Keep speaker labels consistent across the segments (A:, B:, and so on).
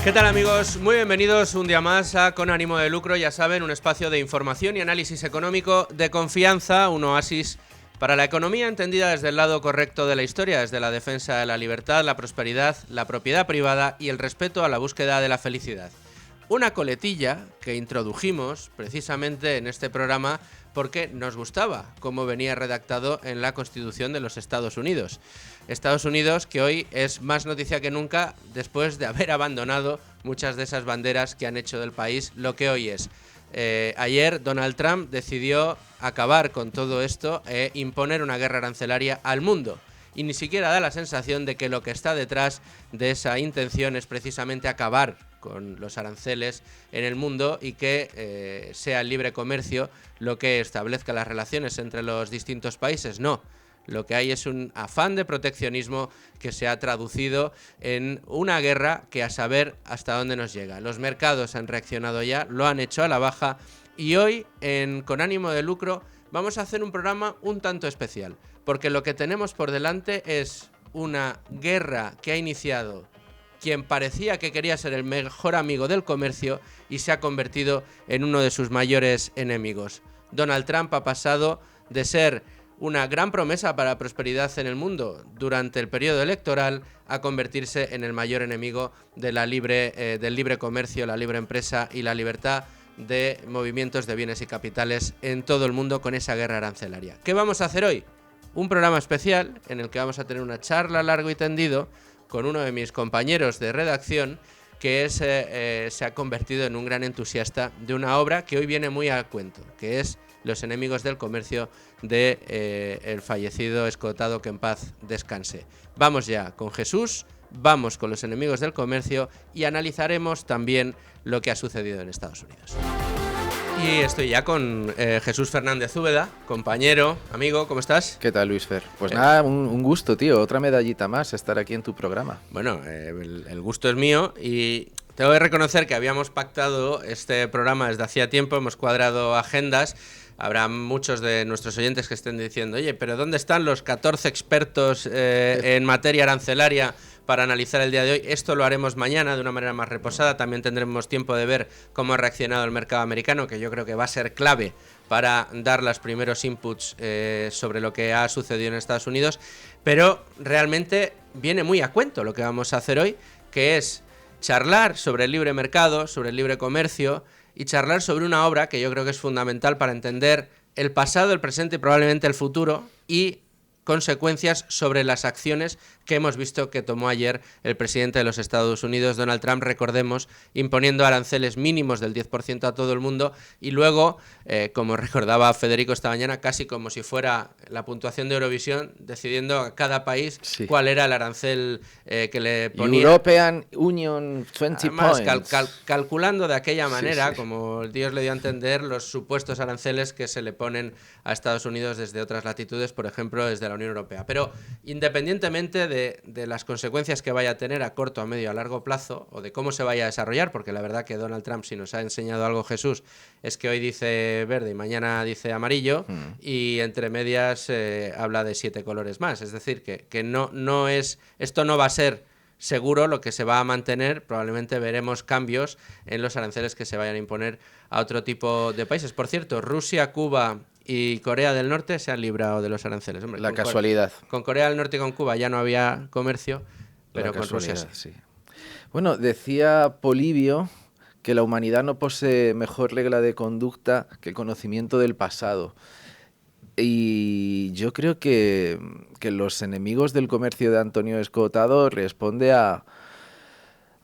A: ¿Qué tal, amigos? Muy bienvenidos un día más a Con Ánimo de Lucro, ya saben, un espacio de información y análisis económico de confianza, un oasis para la economía entendida desde el lado correcto de la historia, desde la defensa de la libertad, la prosperidad, la propiedad privada y el respeto a la búsqueda de la felicidad. Una coletilla que introdujimos precisamente en este programa porque nos gustaba cómo venía redactado en la Constitución de los Estados Unidos. Estados Unidos que hoy es más noticia que nunca después de haber abandonado muchas de esas banderas que han hecho del país lo que hoy es. Ayer Donald Trump decidió acabar con todo esto e imponer una guerra arancelaria al mundo. Y ni siquiera da la sensación de que lo que está detrás de esa intención es precisamente acabar con los aranceles en el mundo y que sea el libre comercio lo que establezca las relaciones entre los distintos países. No, lo que hay es un afán de proteccionismo que se ha traducido en una guerra que a saber hasta dónde nos llega. Los mercados han reaccionado ya, lo han hecho a la baja y hoy Con Ánimo de Lucro vamos a hacer un programa un tanto especial, porque lo que tenemos por delante es una guerra que ha iniciado quien parecía que quería ser el mejor amigo del comercio y se ha convertido en uno de sus mayores enemigos. Donald Trump ha pasado de ser una gran promesa para la prosperidad en el mundo durante el periodo electoral a convertirse en el mayor enemigo de del libre comercio, la libre empresa y la libertad de movimientos de bienes y capitales en todo el mundo con esa guerra arancelaria. ¿Qué vamos a hacer hoy? Un programa especial en el que vamos a tener una charla largo y tendido con uno de mis compañeros de redacción que se ha convertido en un gran entusiasta de una obra que hoy viene muy a cuento, que es Los enemigos del comercio de el fallecido escotado, que en paz descanse. Vamos ya con Jesús, vamos con los enemigos del comercio y analizaremos también lo que ha sucedido en Estados Unidos. Y estoy ya con Jesús Fernández Úbeda, compañero, amigo, ¿cómo estás?
B: ¿Qué tal, Luis Fer? Pues nada, un gusto, tío, otra medallita más estar aquí en tu programa.
A: Bueno, el gusto es mío y tengo que reconocer que habíamos pactado este programa desde hacía tiempo, hemos cuadrado agendas. Habrá muchos de nuestros oyentes que estén diciendo, oye, pero ¿dónde están los 14 expertos en materia arancelaria para analizar el día de hoy? Esto lo haremos mañana de una manera más reposada. También tendremos tiempo de ver cómo ha reaccionado el mercado americano, que yo creo que va a ser clave para dar los primeros inputs sobre lo que ha sucedido en Estados Unidos. Pero realmente viene muy a cuento lo que vamos a hacer hoy, que es charlar sobre el libre mercado, sobre el libre comercio y charlar sobre una obra que yo creo que es fundamental para entender el pasado, el presente y probablemente el futuro y consecuencias sobre las acciones que hemos visto que tomó ayer el presidente de los Estados Unidos, Donald Trump, recordemos, imponiendo aranceles mínimos del 10% a todo el mundo y luego, como recordaba Federico esta mañana, casi como si fuera la puntuación de Eurovisión, decidiendo a cada país cuál era el arancel que le ponía.
B: European Union 20
A: Además,
B: points.
A: calculando de aquella manera,
B: Sí.
A: como Dios le dio a entender, los supuestos aranceles que se le ponen a Estados Unidos desde otras latitudes, por ejemplo, desde la Unión Europea. Pero independientemente de las consecuencias que vaya a tener a corto, a medio, a largo plazo, o de cómo se vaya a desarrollar, porque la verdad que Donald Trump, si nos ha enseñado algo Jesús, es que hoy dice verde y mañana dice amarillo, y entre medias habla de 7 colores más. Es decir, que esto no va a ser seguro lo que se va a mantener. Probablemente veremos cambios en los aranceles que se vayan a imponer a otro tipo de países. Por cierto, Rusia, Cuba y Corea del Norte se han librado de los aranceles. Hombre,
B: La casualidad.
A: Con Corea del Norte y con Cuba ya no había comercio, pero con Rusia sí.
B: Bueno, decía Polibio que la humanidad no posee mejor regla de conducta que el conocimiento del pasado. Y yo creo que los enemigos del comercio de Antonio Escotado responde a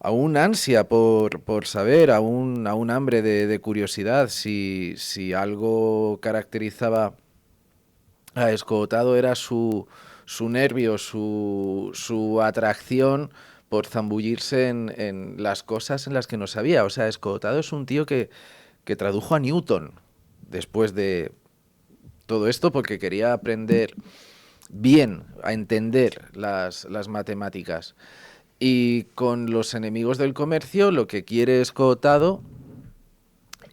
B: un ansia por saber, a un hambre de curiosidad. Si algo caracterizaba a Escotado era su nervio, su atracción por zambullirse en las cosas en las que no sabía. O sea, Escotado es un tío que tradujo a Newton después de todo esto porque quería aprender bien a entender las matemáticas. Y con los enemigos del comercio lo que quiere Escotado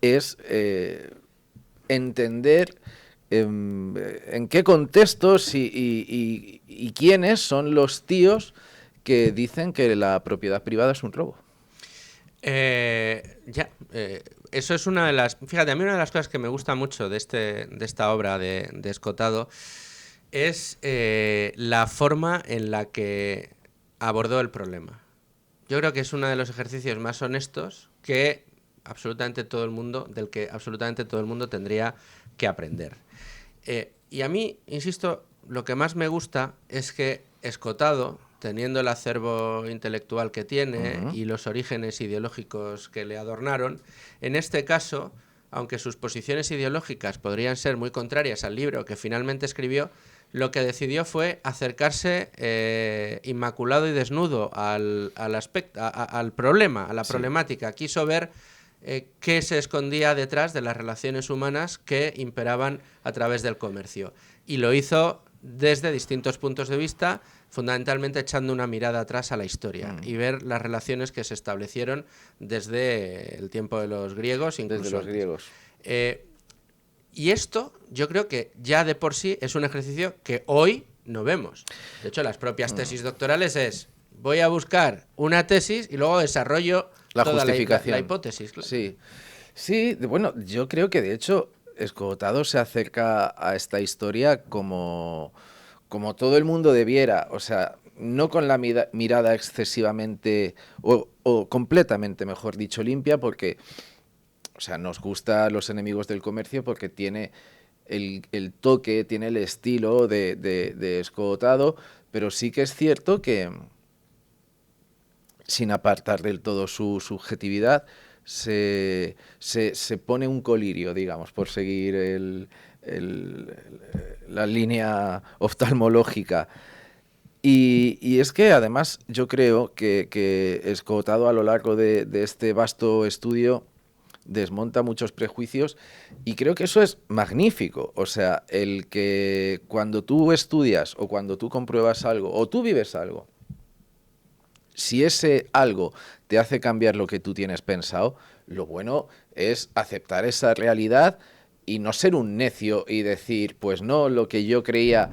B: es entender en qué contextos y quiénes son los tíos que dicen que la propiedad privada es un robo.
A: Eso es una de las... Fíjate, a mí una de las cosas que me gusta mucho de esta obra de Escotado es la forma en la que abordó el problema. Yo creo que es uno de los ejercicios más honestos que del que absolutamente todo el mundo tendría que aprender. Y a mí, insisto, lo que más me gusta es que Escotado, teniendo el acervo intelectual que tiene y los orígenes ideológicos que le adornaron, en este caso, aunque sus posiciones ideológicas podrían ser muy contrarias al libro que finalmente escribió, lo que decidió fue acercarse inmaculado y desnudo al problema, a la problemática. Quiso ver qué se escondía detrás de las relaciones humanas que imperaban a través del comercio. Y lo hizo desde distintos puntos de vista, fundamentalmente echando una mirada atrás a la historia y ver las relaciones que se establecieron desde el tiempo de los griegos, incluso
B: desde los griegos.
A: Y esto yo creo que ya de por sí es un ejercicio que hoy no vemos. De hecho, las propias tesis doctorales es: voy a buscar una tesis y luego desarrollo
B: la
A: toda
B: justificación.
A: la hipótesis. Claro.
B: Sí, bueno, yo creo que de hecho Escotado se acerca a esta historia como todo el mundo debiera, o sea, no con la mirada excesivamente o completamente, mejor dicho, limpia, porque, o sea, nos gusta Los enemigos del comercio porque tiene el toque, tiene el estilo de Escotado, pero sí que es cierto que, sin apartar del todo su subjetividad, se pone un colirio, digamos, por seguir la línea oftalmológica. Y es que además yo creo que Escotado a lo largo de este vasto estudio desmonta muchos prejuicios y creo que eso es magnífico. O sea, el que cuando tú estudias o cuando tú compruebas algo o tú vives algo, si ese algo te hace cambiar lo que tú tienes pensado, lo bueno es aceptar esa realidad y no ser un necio y decir, pues no, lo que yo creía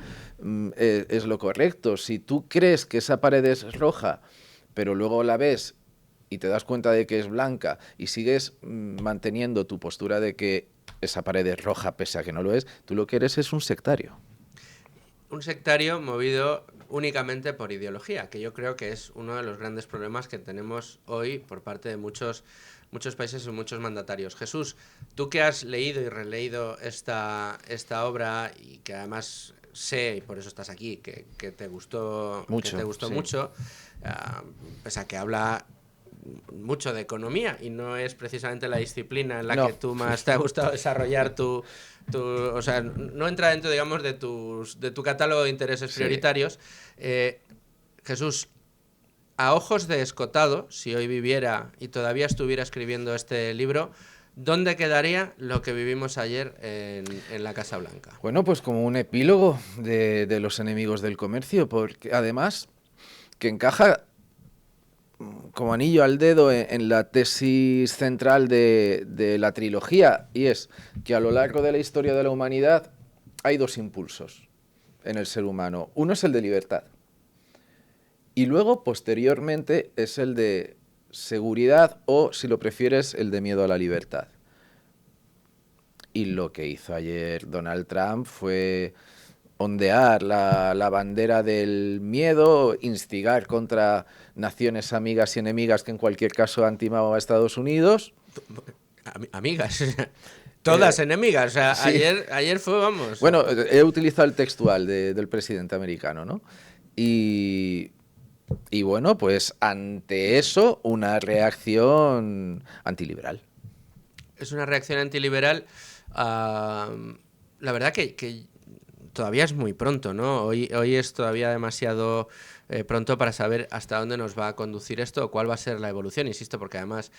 B: es lo correcto. Si tú crees que esa pared es roja, pero luego la ves y te das cuenta de que es blanca y sigues manteniendo tu postura de que esa pared es roja pese a que no lo es, tú lo que eres es un sectario.
A: Un sectario movido únicamente por ideología, que yo creo que es uno de los grandes problemas que tenemos hoy por parte de muchos países y muchos mandatarios. Jesús, tú que has leído y releído esta obra y que además sé, y por eso estás aquí, que te gustó
B: mucho,
A: mucho, pese a que habla mucho de economía y no es precisamente la disciplina en la que tú más te ha gustado desarrollar o sea, no entra dentro, digamos, de tu catálogo de intereses prioritarios. Jesús, a ojos de Escotado, si hoy viviera y todavía estuviera escribiendo este libro, ¿dónde quedaría lo que vivimos ayer en la Casa Blanca?
B: Bueno, pues como un epílogo de Los enemigos del comercio, porque además que encaja como anillo al dedo en la tesis central de la trilogía, y es que a lo largo de la historia de la humanidad hay dos impulsos en el ser humano. Uno es el de libertad y luego, posteriormente, es el de seguridad o, si lo prefieres, el de miedo a la libertad. Y lo que hizo ayer Donald Trump fue ondear la bandera del miedo, instigar contra naciones amigas y enemigas que en cualquier caso han timado a Estados Unidos.
A: Amigas, todas enemigas. O sea,
B: sí.
A: ayer fue, vamos.
B: Bueno, he utilizado el textual del presidente americano, ¿no? Y bueno, pues ante eso, una reacción antiliberal.
A: Es una reacción antiliberal. La verdad que todavía es muy pronto, ¿no? Hoy es todavía demasiado pronto para saber hasta dónde nos va a conducir esto o cuál va a ser la evolución, insisto, porque además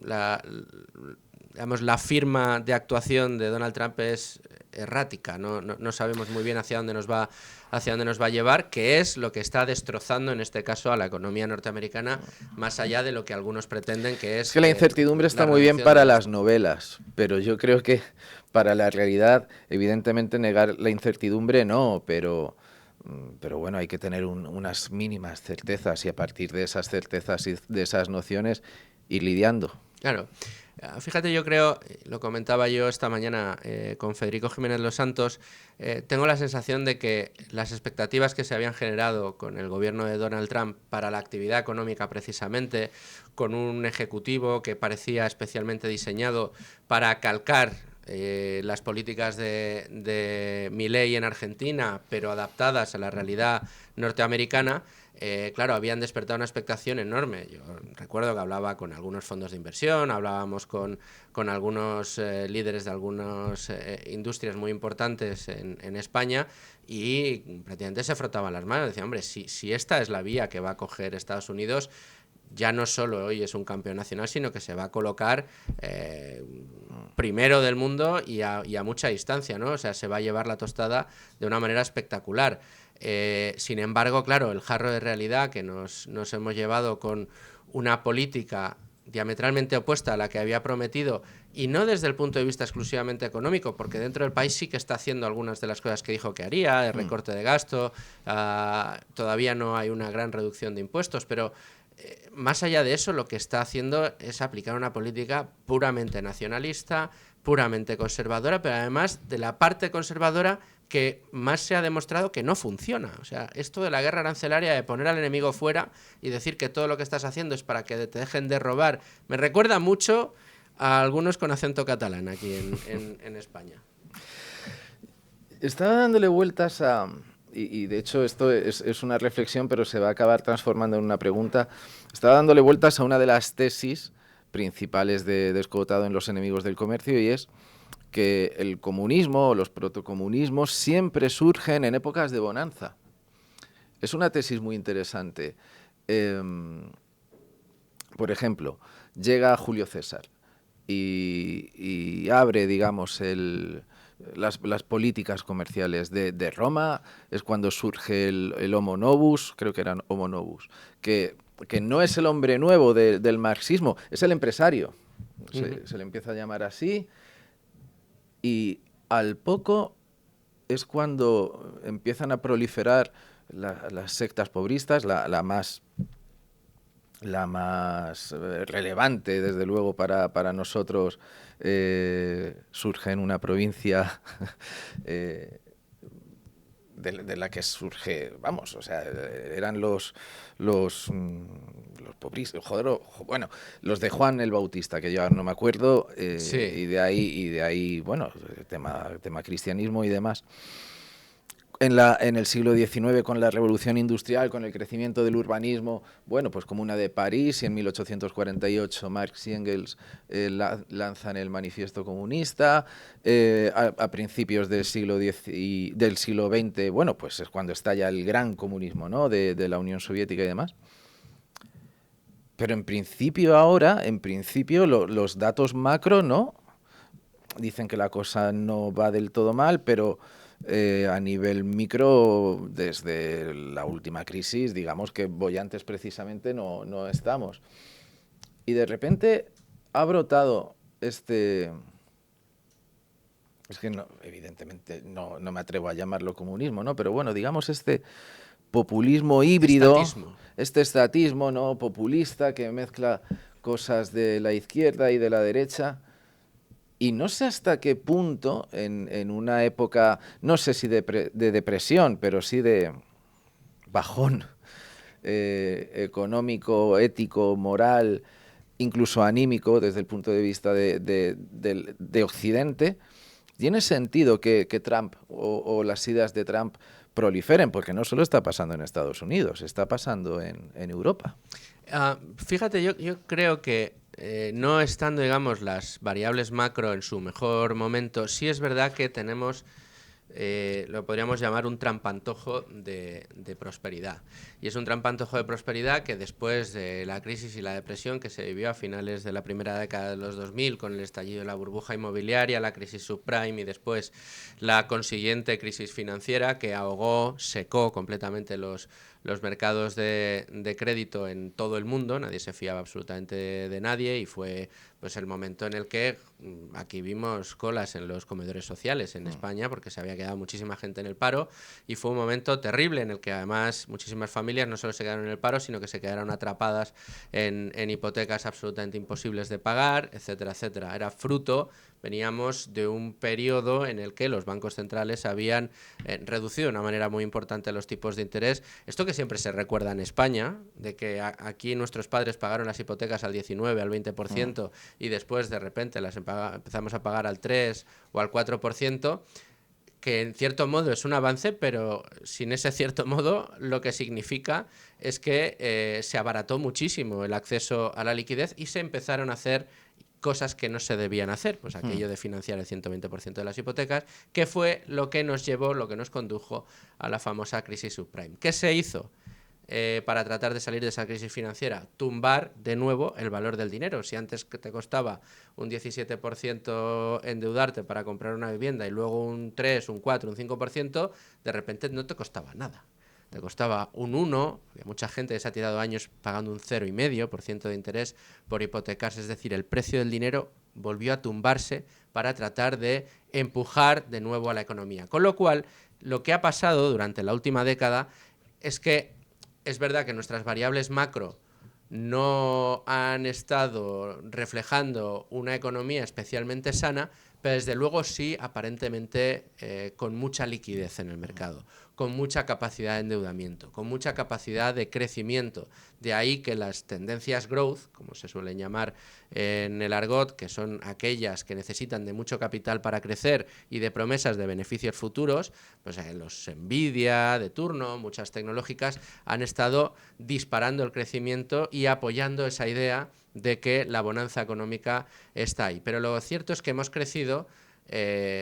A: la firma de actuación de Donald Trump es errática, no sabemos muy bien hacia dónde nos va a llevar, que es lo que está destrozando en este caso a la economía norteamericana, más allá de lo que algunos pretenden que es...
B: Es que la incertidumbre está muy bien para las novelas, pero yo creo que para la realidad, evidentemente negar la incertidumbre no, pero pero bueno, hay que tener unas mínimas certezas y a partir de esas certezas y de esas nociones ir lidiando.
A: Claro. Fíjate, yo creo, lo comentaba yo esta mañana con Federico Jiménez Los Santos, tengo la sensación de que las expectativas que se habían generado con el gobierno de Donald Trump para la actividad económica precisamente, con un ejecutivo que parecía especialmente diseñado para calcar las políticas de Milei en Argentina, pero adaptadas a la realidad norteamericana, claro, habían despertado una expectación enorme. Yo recuerdo que hablaba con algunos fondos de inversión, hablábamos con algunos líderes de algunas industrias muy importantes en España y prácticamente se frotaban las manos. Decían, hombre, si esta es la vía que va a coger Estados Unidos, ya no solo hoy es un campeón nacional, sino que se va a colocar primero del mundo y a mucha distancia, ¿no? O sea, se va a llevar la tostada de una manera espectacular. Sin embargo, claro, el jarro de realidad que nos hemos llevado con una política diametralmente opuesta a la que había prometido, y no desde el punto de vista exclusivamente económico, porque dentro del país sí que está haciendo algunas de las cosas que dijo que haría, el recorte de gasto, todavía no hay una gran reducción de impuestos, pero más allá de eso, lo que está haciendo es aplicar una política puramente nacionalista, puramente conservadora, pero además de la parte conservadora que más se ha demostrado que no funciona. O sea, esto de la guerra arancelaria, de poner al enemigo fuera y decir que todo lo que estás haciendo es para que te dejen de robar, me recuerda mucho a algunos con acento catalán aquí en España.
B: Estaba dándole vueltas a... Y de hecho esto es una reflexión, pero se va a acabar transformando en una pregunta. Estaba dándole vueltas a una de las tesis principales de Escotado en Los enemigos del comercio, y es que el comunismo o los protocomunismos siempre surgen en épocas de bonanza. Es una tesis muy interesante. Por ejemplo, llega Julio César y abre, digamos, las políticas comerciales de Roma. Es cuando surge el Homo Novus, creo que eran Homo Novus, que no es el hombre nuevo del marxismo, es el empresario. Se le empieza a llamar así. Y al poco es cuando empiezan a proliferar las sectas pobristas, la más relevante, desde luego, para nosotros, surge en una provincia de la que surge, vamos, o sea, eran los pobristas, bueno, los de Juan el Bautista, que yo no me acuerdo,
A: Sí.
B: y de ahí, bueno, tema cristianismo y demás. En el siglo XIX, con la revolución industrial, con el crecimiento del urbanismo, bueno, pues Comuna de París, y en 1848 Marx y Engels lanzan el Manifiesto Comunista. A principios del siglo XX, bueno, pues es cuando estalla el gran comunismo, ¿no?, de la Unión Soviética y demás. Pero en principio los datos macro, ¿no?, dicen que la cosa no va del todo mal, pero a nivel micro, desde la última crisis, digamos que bollantes precisamente no estamos. Y de repente ha brotado es que no, evidentemente no me atrevo a llamarlo comunismo, ¿no? Pero bueno, digamos este populismo híbrido, este estatismo, ¿no?, populista, que mezcla cosas de la izquierda y de la derecha. Y no sé hasta qué punto, en una época, no sé si de depresión, pero sí de bajón económico, ético, moral, incluso anímico, desde el punto de vista de Occidente, tiene sentido que Trump o las ideas de Trump proliferen, porque no solo está pasando en Estados Unidos, está pasando en Europa.
A: Fíjate, yo creo que no estando, digamos, las variables macro en su mejor momento, sí es verdad que tenemos, lo podríamos llamar un trampantojo de prosperidad. Y es un trampantojo de prosperidad que después de la crisis y la depresión que se vivió a finales de la primera década de los 2000, con el estallido de la burbuja inmobiliaria, la crisis subprime y después la consiguiente crisis financiera que ahogó, secó completamente los los mercados de crédito en todo el mundo, nadie se fiaba absolutamente de nadie y fue pues el momento en el que aquí vimos colas en los comedores sociales en España porque se había quedado muchísima gente en el paro y fue un momento terrible en el que además muchísimas familias no solo se quedaron en el paro, sino que se quedaron atrapadas en hipotecas absolutamente imposibles de pagar, etcétera, etcétera. Era fruto, veníamos de un periodo en el que los bancos centrales habían reducido de una manera muy importante los tipos de interés. Esto que siempre se recuerda en España, de que aquí nuestros padres pagaron las hipotecas al 19, al 20% y después de repente las empezamos a pagar al 3 o al 4%, que en cierto modo es un avance, pero sin ese cierto modo lo que significa es que se abarató muchísimo el acceso a la liquidez y se empezaron a hacer cosas que no se debían hacer, pues aquello de financiar el 120% de las hipotecas, que fue lo que nos llevó, lo que nos condujo a la famosa crisis subprime. ¿Qué se hizo para tratar de salir de esa crisis financiera? Tumbar de nuevo el valor del dinero. Si antes te costaba un 17% endeudarte para comprar una vivienda y luego un 3, un 4, un 5%, de repente no te costaba nada. Te costaba un 1, mucha gente se ha tirado años pagando un 0,5% de interés por hipotecarse, es decir, el precio del dinero volvió a tumbarse para tratar de empujar de nuevo a la economía. Con lo cual, lo que ha pasado durante la última década es que es verdad que nuestras variables macro no han estado reflejando una economía especialmente sana, pero desde luego sí aparentemente con mucha liquidez en el mercado, con mucha capacidad de endeudamiento, con mucha capacidad de crecimiento. De ahí que las tendencias growth, como se suelen llamar en el argot, que son aquellas que necesitan de mucho capital para crecer y de promesas de beneficios futuros, pues los Nvidia de turno, muchas tecnológicas, han estado disparando el crecimiento y apoyando esa idea de que la bonanza económica está ahí. Pero lo cierto es que hemos crecido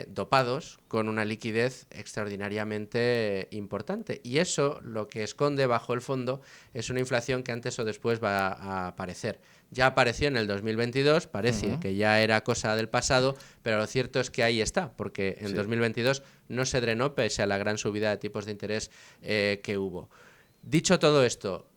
A: dopados con una liquidez extraordinariamente importante. Y eso lo que esconde bajo el fondo es una inflación que antes o después va a aparecer. Ya apareció en el 2022, parece que ya era cosa del pasado, pero lo cierto es que ahí está, porque en 2022 no se drenó pese a la gran subida de tipos de interés que hubo. Dicho todo esto,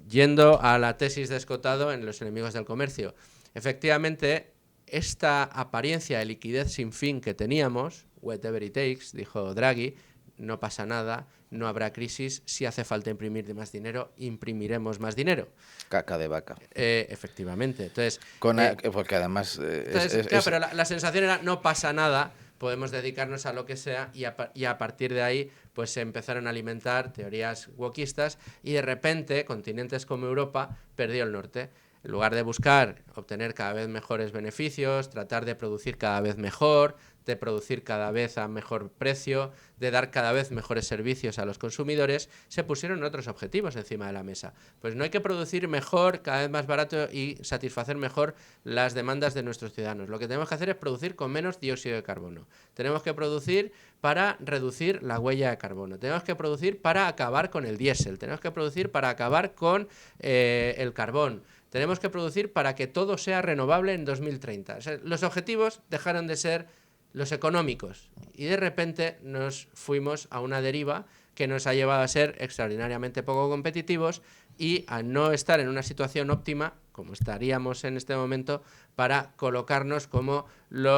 A: yendo a la tesis de Escotado en Los enemigos del comercio, efectivamente esta apariencia de liquidez sin fin que teníamos, whatever it takes, dijo Draghi, no pasa nada, no habrá crisis, si hace falta imprimir más dinero, imprimiremos más dinero.
B: Caca de vaca.
A: Efectivamente. Entonces,
B: porque además...
A: pero la sensación era no pasa nada, podemos dedicarnos a lo que sea y a partir de ahí pues se empezaron a alimentar teorías wokistas y de repente continentes como Europa perdió el norte. En lugar de buscar obtener cada vez mejores beneficios, tratar de producir cada vez mejor, de producir cada vez a mejor precio, de dar cada vez mejores servicios a los consumidores, se pusieron otros objetivos encima de la mesa. Pues no hay que producir mejor, cada vez más barato y satisfacer mejor las demandas de nuestros ciudadanos. Lo que tenemos que hacer es producir con menos dióxido de carbono. Tenemos que producir para reducir la huella de carbono. Tenemos que producir para acabar con el diésel. Tenemos que producir para acabar con el carbón. Tenemos que producir para que todo sea renovable en 2030. O sea, los objetivos dejaron de ser los económicos y de repente nos fuimos a una deriva que nos ha llevado a ser extraordinariamente poco competitivos y a no estar en una situación óptima, como estaríamos en este momento, para colocarnos como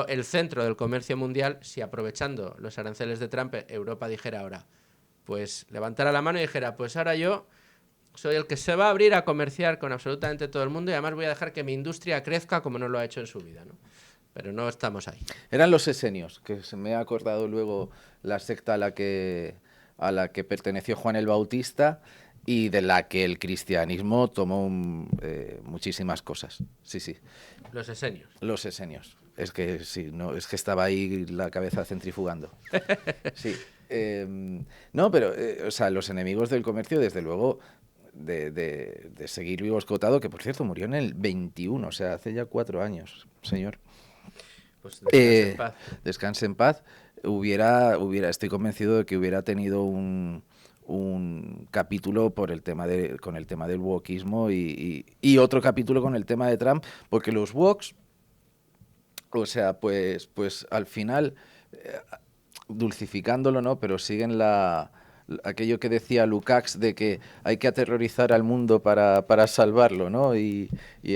A: el centro del comercio mundial si aprovechando los aranceles de Trump, Europa dijera ahora, pues levantara la mano y dijera, pues ahora yo soy el que se va a abrir a comerciar con absolutamente todo el mundo y además voy a dejar que mi industria crezca como no lo ha hecho en su vida, ¿no? Pero no estamos ahí.
B: Eran los esenios, que se me ha acordado luego la secta a la que perteneció Juan el Bautista y de la que el cristianismo tomó muchísimas cosas. Sí, sí.
A: Los esenios.
B: Los esenios. Es que sí, no, es que estaba ahí la cabeza centrifugando. Sí. No, pero, o sea, los enemigos del comercio, desde luego, de seguir vivo Escotado, que por cierto murió en el 21, o sea, hace ya 4 años, señor.
A: Pues descanse en paz.
B: Descanse en paz. Estoy convencido de que hubiera tenido un capítulo con el tema del wokismo y otro capítulo con el tema de Trump, porque los woks, o sea, pues al final, dulcificándolo, ¿no? Pero siguen la aquello que decía Lukács de que hay que aterrorizar al mundo para salvarlo, ¿no? Y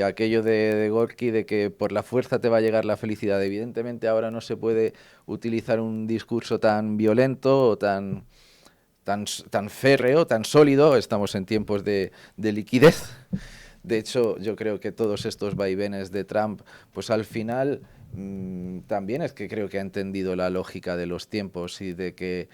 B: aquello de Gorky de que por la fuerza te va a llegar la felicidad. Evidentemente ahora no se puede utilizar un discurso tan violento o tan férreo, tan sólido. Estamos en tiempos de liquidez. De hecho, yo creo que todos estos vaivenes de Trump, pues al final también es que creo que ha entendido la lógica de los tiempos y de que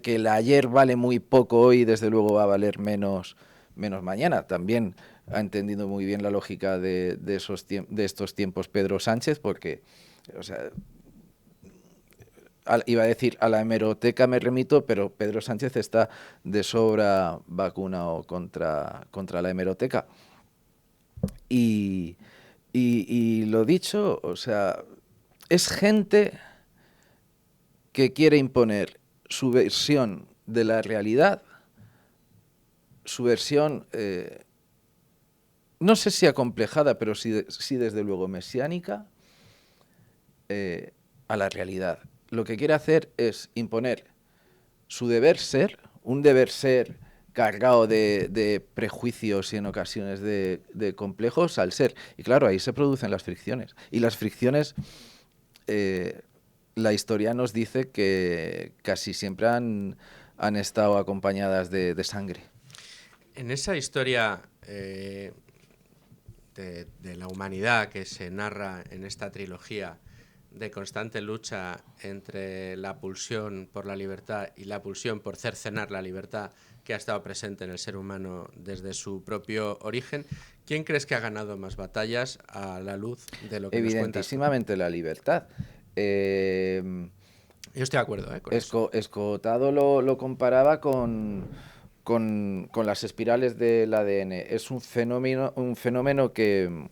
B: el ayer vale muy poco hoy, desde luego va a valer menos mañana. También ha entendido muy bien la lógica de estos tiempos Pedro Sánchez, porque, o sea, iba a decir, a la hemeroteca me remito, pero Pedro Sánchez está de sobra vacunado contra la hemeroteca. Y lo dicho, o sea, es gente que quiere imponer su versión de la realidad, su versión, no sé si acomplejada, pero sí desde luego mesiánica, a la realidad. Lo que quiere hacer es imponer su deber ser, un deber ser cargado de prejuicios y en ocasiones de complejos al ser. Y claro, ahí se producen las fricciones. Y las fricciones, la historia nos dice que casi siempre han estado acompañadas de sangre.
A: En esa historia de la humanidad que se narra en esta trilogía, de constante lucha entre la pulsión por la libertad y la pulsión por cercenar la libertad que ha estado presente en el ser humano desde su propio origen, ¿quién crees que ha ganado más batallas a la luz de lo que nos cuentas tú?
B: Evidentísimamente la libertad.
A: Yo estoy de acuerdo con eso.
B: Escotado lo comparaba con las espirales del ADN. Es un fenómeno que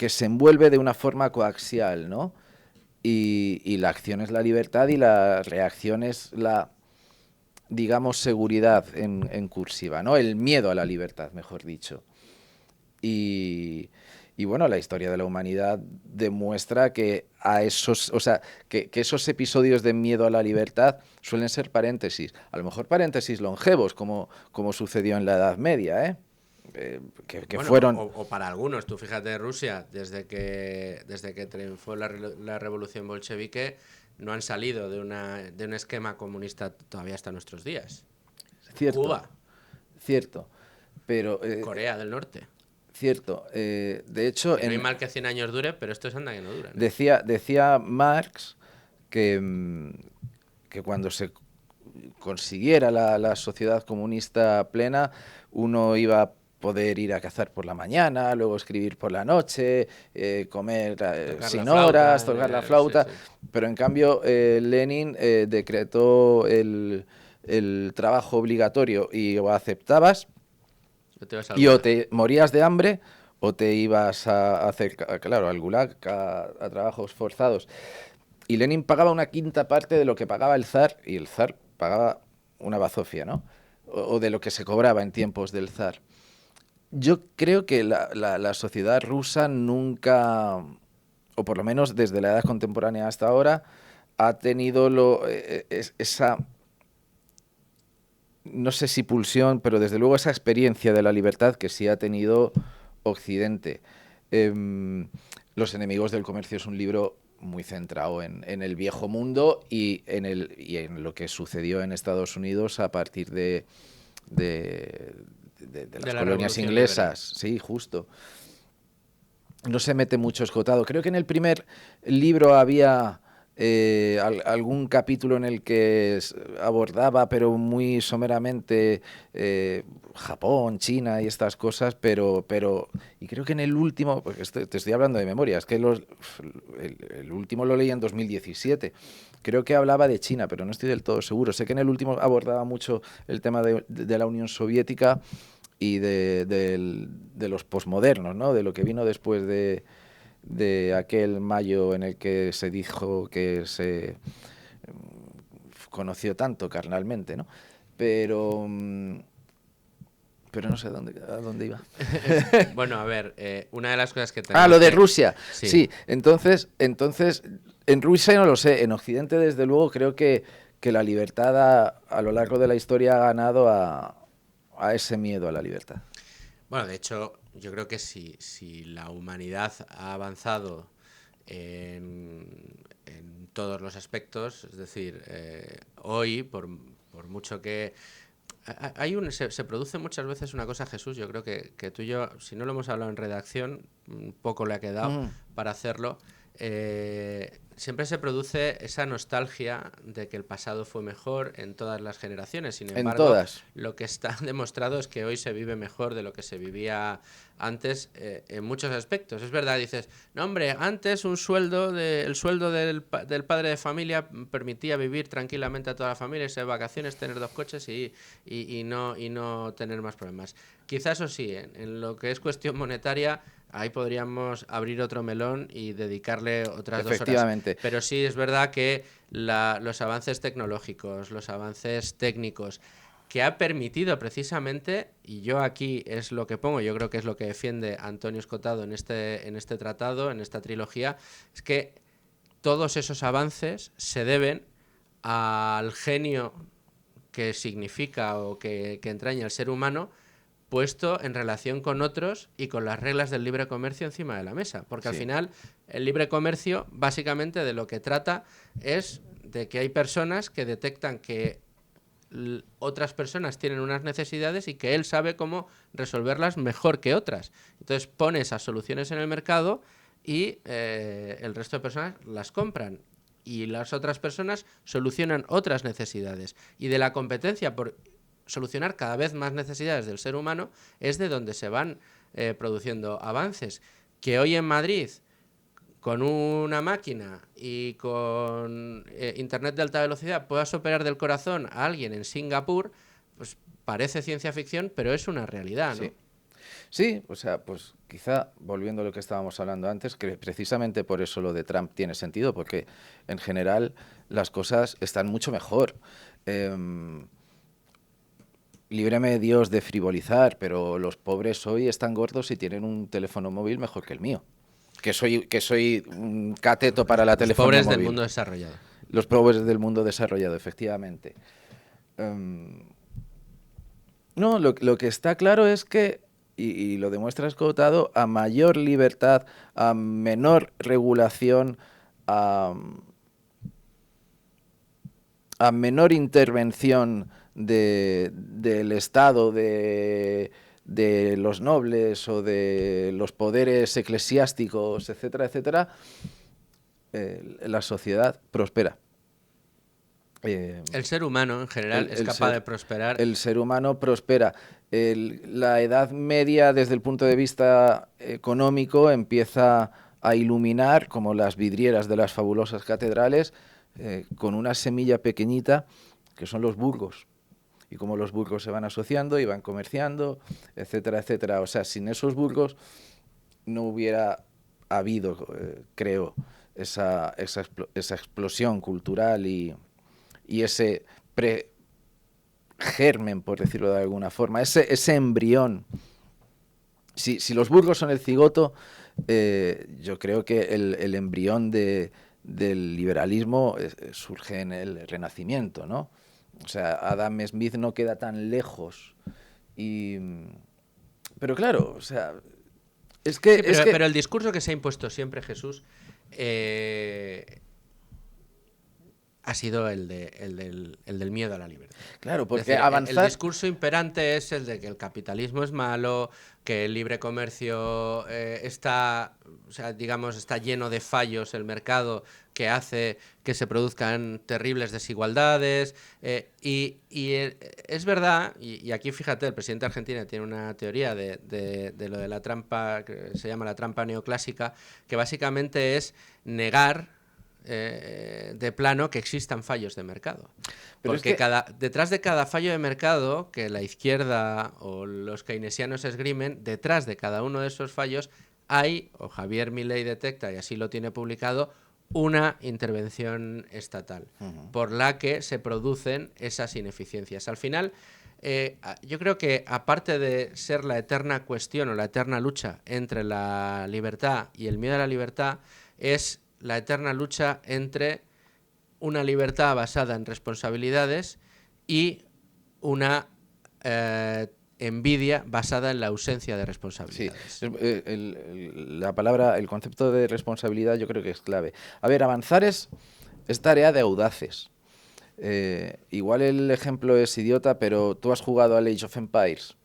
B: se envuelve de una forma coaxial, ¿no? Y la acción es la libertad y la reacción es la, digamos, seguridad en cursiva, ¿no? El miedo a la libertad, mejor dicho. Y bueno, la historia de la humanidad demuestra que que esos episodios de miedo a la libertad suelen ser paréntesis, a lo mejor paréntesis longevos, como sucedió en la Edad Media, ¿eh? Que
A: bueno,
B: fueron...
A: o para algunos, tú fíjate, Rusia, desde que triunfó la revolución bolchevique, no han salido de un esquema comunista todavía hasta nuestros días.
B: Cierto,
A: Cuba.
B: Cierto, pero...
A: Corea del Norte.
B: Cierto, de hecho...
A: No hay mal que 100 años dure, pero estos anda que no duran.
B: Decía Marx que cuando se consiguiera la sociedad comunista plena, uno iba a poder ir a cazar por la mañana, luego escribir por la noche, comer sin horas, tocar la flauta, sí. Pero en cambio Lenin decretó el trabajo obligatorio y o aceptabas y o te morías de hambre o te ibas a hacer, claro, al gulag, a trabajos forzados. Y Lenin pagaba una quinta parte de lo que pagaba el zar, y el zar pagaba una bazofia, ¿no? O de lo que se cobraba en tiempos del zar. Yo creo que la sociedad rusa nunca, o por lo menos desde la edad contemporánea hasta ahora, ha tenido esa, no sé si pulsión, pero desde luego esa experiencia de la libertad que sí ha tenido Occidente. Los enemigos del comercio es un libro muy centrado en el viejo mundo y en lo que sucedió en Estados Unidos a partir de las colonias inglesas. Sí, justo. No se mete mucho escotado. Creo que en el primer libro había algún capítulo en el que abordaba, pero muy someramente, Japón, China y estas cosas, pero y creo que en el último, porque te estoy hablando de memoria, es que el último lo leí en 2017, creo que hablaba de China, pero no estoy del todo seguro. Sé que en el último abordaba mucho el tema de la Unión Soviética y de los posmodernos, ¿no? De lo que vino después de aquel mayo en el que se dijo que se conoció tanto carnalmente, ¿no? Pero no sé a dónde iba.
A: Bueno, a ver, una de las cosas que tenemos...
B: lo de Rusia. Sí. Entonces En Rusia no lo sé, en Occidente desde luego creo que la libertad a lo largo de la historia ha ganado a ese miedo a la libertad.
A: Bueno, de hecho, yo creo que si la humanidad ha avanzado en todos los aspectos, es decir, hoy, por mucho que... Se produce muchas veces una cosa, Jesús, yo creo que tú y yo, si no lo hemos hablado en redacción, poco le ha quedado
B: Mm,
A: para hacerlo. Siempre se produce esa nostalgia de que el pasado fue mejor en todas las generaciones. Sin
B: en
A: embargo,
B: todas.
A: lo que está demostrado es que hoy se vive mejor de lo que se vivía antes, en muchos aspectos. Es verdad, dices, no hombre, antes el sueldo del padre de familia permitía vivir tranquilamente a toda la familia, irse de vacaciones, tener 2 coches y no tener más problemas. Quizás eso sí, en lo que es cuestión monetaria, ahí podríamos abrir otro melón y dedicarle otras 2 horas.
B: Efectivamente.
A: Pero sí es verdad que los avances tecnológicos, los avances técnicos, que ha permitido precisamente, y yo aquí es lo que pongo, yo creo que es lo que defiende Antonio Escotado en este tratado, en esta trilogía, es que todos esos avances se deben al genio que significa o que entraña el ser humano, puesto en relación con otros y con las reglas del libre comercio encima de la mesa. Porque al
B: Sí.
A: final el libre comercio básicamente de lo que trata es de que hay personas que detectan que otras personas tienen unas necesidades y que él sabe cómo resolverlas mejor que otras. Entonces pone esas soluciones en el mercado y el resto de personas las compran. Y las otras personas solucionan otras necesidades. Y de la competencia por solucionar cada vez más necesidades del ser humano es de donde se van produciendo avances. Que hoy en Madrid, con una máquina y con internet de alta velocidad, puedas operar del corazón a alguien en Singapur, pues parece ciencia ficción, pero es una realidad, ¿no?
B: Sí. Sí, o sea, pues quizá volviendo a lo que estábamos hablando antes, que precisamente por eso lo de Trump tiene sentido, porque en general las cosas están mucho mejor. Em, Líbreme Dios de frivolizar, pero los pobres hoy están gordos y tienen un teléfono móvil mejor que el mío. Que soy un cateto para la
A: Los
B: telefonía
A: pobres del
B: móvil.
A: mundo desarrollado.
B: Los pobres del mundo desarrollado, efectivamente. Em, no, lo que está claro es que, y lo demuestra Escotado, a mayor libertad, a menor regulación, a, a menor intervención del Estado, de los nobles o de los poderes eclesiásticos, etcétera, etcétera, la sociedad prospera.
A: El ser humano en general
B: El,
A: es
B: el
A: capaz
B: ser,
A: de prosperar.
B: el ser humano prospera. La Edad Media, desde el punto de vista económico, empieza a iluminar, como las vidrieras de las fabulosas catedrales, con una semilla pequeñita, que son los burgos. Y como los burgos se van asociando y van comerciando, etcétera, etcétera. O sea, sin esos burgos no hubiera habido, creo, esa explosión cultural y ese germen, por decirlo de alguna forma, ese embrión. Si los burgos son el cigoto, yo creo que el embrión del liberalismo surge en el Renacimiento, ¿no? O sea, Adam Smith no queda tan lejos. Y, pero claro, o sea, es que,
A: Sí,
B: es que,
A: pero el discurso que se ha impuesto siempre, Jesús, ha sido el del miedo a la libertad.
B: claro,
A: Es
B: porque
A: decir, el
B: avanzar,
A: discurso imperante es el de que el capitalismo es malo, que el libre comercio está, o sea, digamos, está lleno de fallos el mercado que hace que se produzcan terribles desigualdades. Es verdad, y aquí fíjate, el presidente de Argentina tiene una teoría de lo de la trampa, que se llama la trampa neoclásica, que básicamente es negar de plano que existan fallos de mercado.
B: pero es
A: Porque
B: que,
A: detrás de cada fallo de mercado que la izquierda o los keynesianos esgrimen, detrás de cada uno de esos fallos hay, o Javier Milei detecta, y así lo tiene publicado, una intervención estatal por la que se producen esas ineficiencias. Al final, yo creo que aparte de ser la eterna cuestión o la eterna lucha entre la libertad y el miedo a la libertad, es la eterna lucha entre una libertad basada en responsabilidades y una envidia basada en la ausencia de responsabilidades.
B: Sí, la palabra, el concepto de responsabilidad yo creo que es clave. A ver, avanzar es tarea de audaces. Igual el ejemplo es idiota, pero tú has jugado al Age of Empires.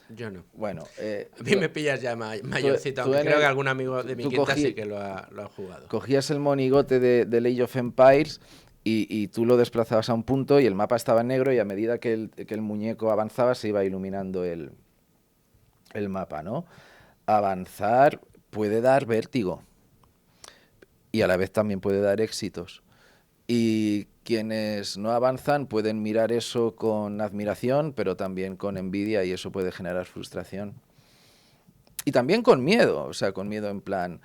A: Yo no.
B: Bueno,
A: A mí me pillas ya mayorcito, aunque creo que algún amigo de mi quinta sí que lo ha jugado.
B: Cogías el monigote del Age of Empires y tú lo desplazabas a un punto y el mapa estaba en negro y a medida que el muñeco avanzaba se iba iluminando el mapa, ¿no? Avanzar puede dar vértigo y a la vez también puede dar éxitos. Y quienes no avanzan pueden mirar eso con admiración, pero también con envidia y eso puede generar frustración. Y también con miedo, o sea, con miedo en plan,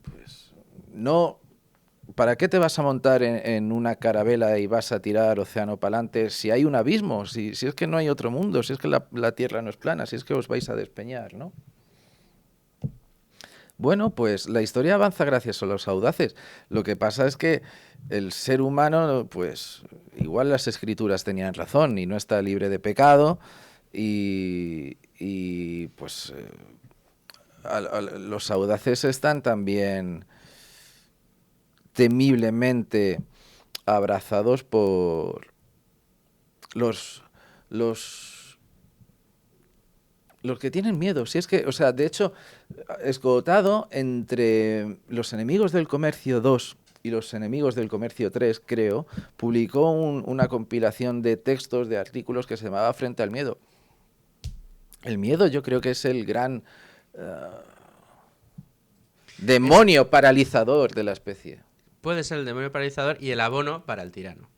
B: pues, no, ¿para qué te vas a montar en una carabela y vas a tirar océano para adelante si hay un abismo? Si es que no hay otro mundo, si es que la Tierra no es plana, si es que os vais a despeñar, ¿no? Bueno, pues la historia avanza gracias a los audaces. Lo que pasa es que el ser humano, pues igual las escrituras tenían razón y no está libre de pecado pues los audaces están también temiblemente abrazados por los que tienen miedo. Si es que, o sea, de hecho, esgotado entre los enemigos del comercio 2 y los enemigos del comercio 3, creo, publicó una compilación de textos, de artículos que se llamaba Frente al miedo. El miedo yo creo que es el gran demonio paralizador de la especie.
A: Puede ser el demonio paralizador y el abono para el tirano.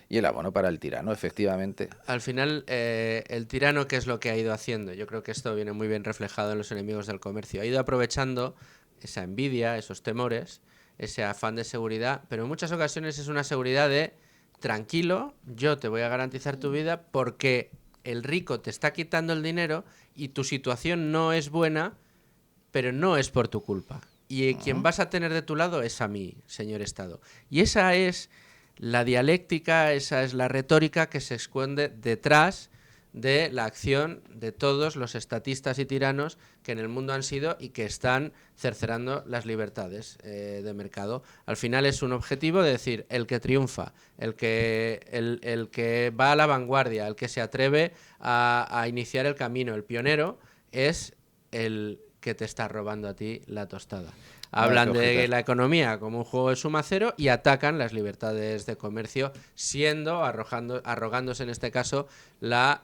B: Y el abono para el tirano, efectivamente.
A: Al final, el tirano, ¿qué es lo que ha ido haciendo? Yo creo que esto viene muy bien reflejado en los enemigos del comercio. Ha ido aprovechando esa envidia, esos temores, ese afán de seguridad, pero en muchas ocasiones es una seguridad de tranquilo, yo te voy a garantizar tu vida porque el rico te está quitando el dinero y tu situación no es buena, pero no es por tu culpa. Y quien vas a tener de tu lado es a mí, señor Estado. Y esa es la dialéctica, esa es la retórica que se esconde detrás de la acción de todos los estatistas y tiranos que en el mundo han sido y que están cercenando las libertades de mercado. Al final es un objetivo de decir, el que triunfa, el que va a la vanguardia, el que se atreve a iniciar el camino, el pionero, es el que te está robando a ti la tostada. Hablan de la economía como un juego de suma cero y atacan las libertades de comercio, arrogándose en este caso la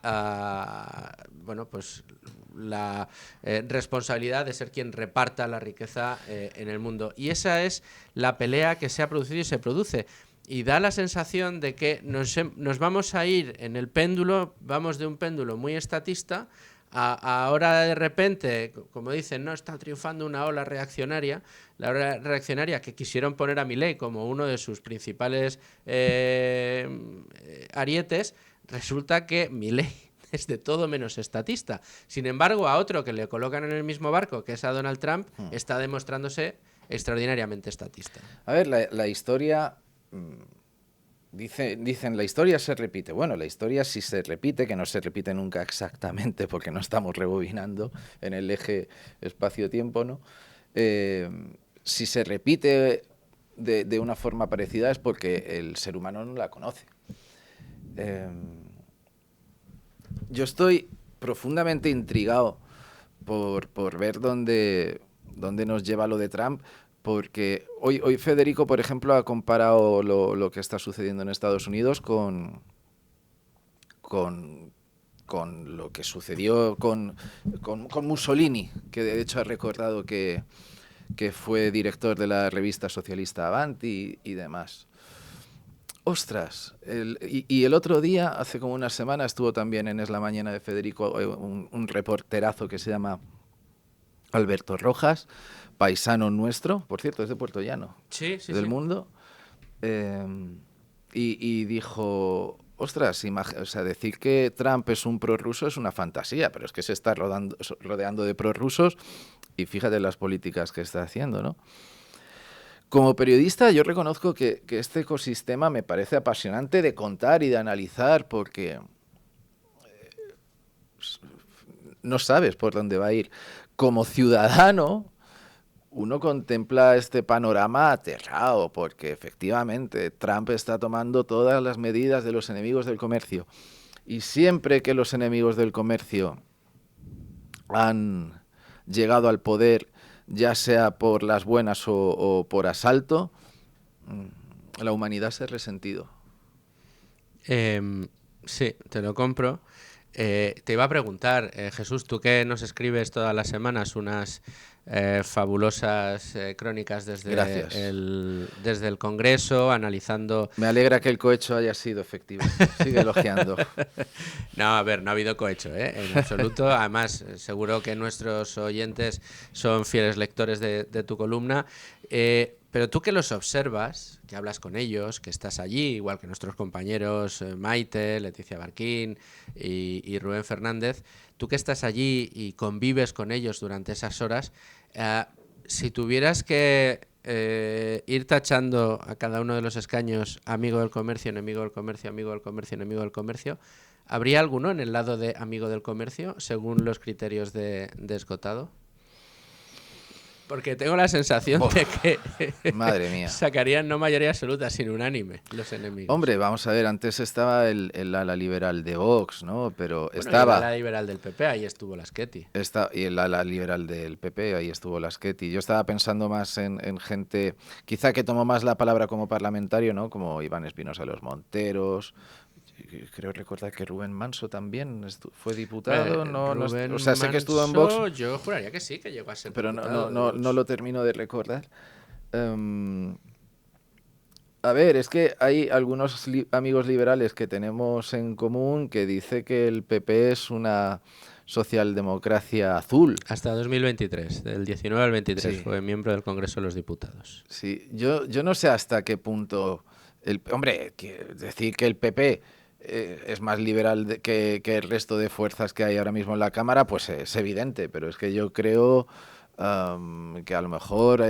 A: responsabilidad de ser quien reparta la riqueza en el mundo. Y esa es la pelea que se ha producido y se produce. Y da la sensación de que nos vamos a ir en el péndulo, vamos de un péndulo muy estatista ahora de repente, como dicen, no está triunfando una ola reaccionaria, la ola reaccionaria que quisieron poner a Milei como uno de sus principales arietes, resulta que Milei es de todo menos estatista. Sin embargo, a otro que le colocan en el mismo barco, que es a Donald Trump, está demostrándose extraordinariamente estatista.
B: A ver, la historia... Dicen, la historia se repite. Bueno, la historia sí se repite, que no se repite nunca exactamente porque no estamos rebobinando en el eje espacio-tiempo, ¿no? Si se repite de una forma parecida es porque el ser humano no la conoce. Yo estoy profundamente intrigado por ver dónde nos lleva lo de Trump. Porque hoy Federico, por ejemplo, ha comparado lo que está sucediendo en Estados Unidos con lo que sucedió con Mussolini, que de hecho ha recordado que fue director de la revista socialista Avanti y demás. Ostras, y el otro día, hace como una semana, estuvo también en Es la Mañana de Federico un reporterazo que se llama Alberto Rojas, paisano nuestro, por cierto, es de Puerto Llano, del mundo, y dijo, ostras, decir que Trump es un prorruso es una fantasía, pero es que se está rodeando de prorrusos y fíjate las políticas que está haciendo, ¿no? Como periodista, yo reconozco que este ecosistema me parece apasionante de contar y de analizar, porque no sabes por dónde va a ir. Como ciudadano, uno contempla este panorama aterrado, porque efectivamente Trump está tomando todas las medidas de los enemigos del comercio. Y siempre que los enemigos del comercio han llegado al poder, ya sea por las buenas o por asalto, la humanidad se ha resentido.
A: Sí, te lo compro. Te iba a preguntar, Jesús, tú que nos escribes todas las semanas unas fabulosas crónicas
B: Gracias.
A: desde el Congreso, analizando...
B: Me alegra que el cohecho haya sido efectivo. Sigue elogiando.
A: No, a ver, no ha habido cohecho, en absoluto. Además, seguro que nuestros oyentes son fieles lectores de tu columna. Pero tú que los observas, que hablas con ellos, que estás allí, igual que nuestros compañeros Maite, Leticia Barquín y Rubén Fernández, tú que estás allí y convives con ellos durante esas horas, si tuvieras que ir tachando a cada uno de los escaños amigo del comercio, enemigo del comercio, amigo del comercio, enemigo del comercio, ¿habría alguno en el lado de amigo del comercio según los criterios de Escotado? Porque tengo la sensación
B: Uf,
A: de que
B: madre mía.
A: sacarían no mayoría absoluta, sino unánime los enemigos.
B: Hombre, vamos a ver, antes estaba el ala liberal de Vox, ¿no? Pero
A: Bueno, y el ala
B: estaba...
A: liberal del PP, ahí estuvo Laschetti.
B: Y el ala liberal del PP, ahí estuvo Laschetti. Yo estaba pensando más en gente, quizá que tomó más la palabra como parlamentario, ¿no? Como Iván Espinosa Los Monteros. Creo recordar que Rubén Manso también fue diputado.
A: Rubén
B: O sea, sé que estuvo en Vox,
A: Manso, yo juraría que sí, que llegó a ser
B: pero
A: diputado de Vox.
B: no lo termino de recordar. A ver, es que hay algunos amigos liberales que tenemos en común que dice que el PP es una socialdemocracia azul.
A: Hasta 2023, del 19 al 23,
B: Sí.
A: fue miembro del Congreso de los Diputados.
B: Sí, yo no sé hasta qué punto... hombre, decir que el PP es más liberal que el resto de fuerzas que hay ahora mismo en la Cámara, pues es evidente, pero es que yo creo que a lo mejor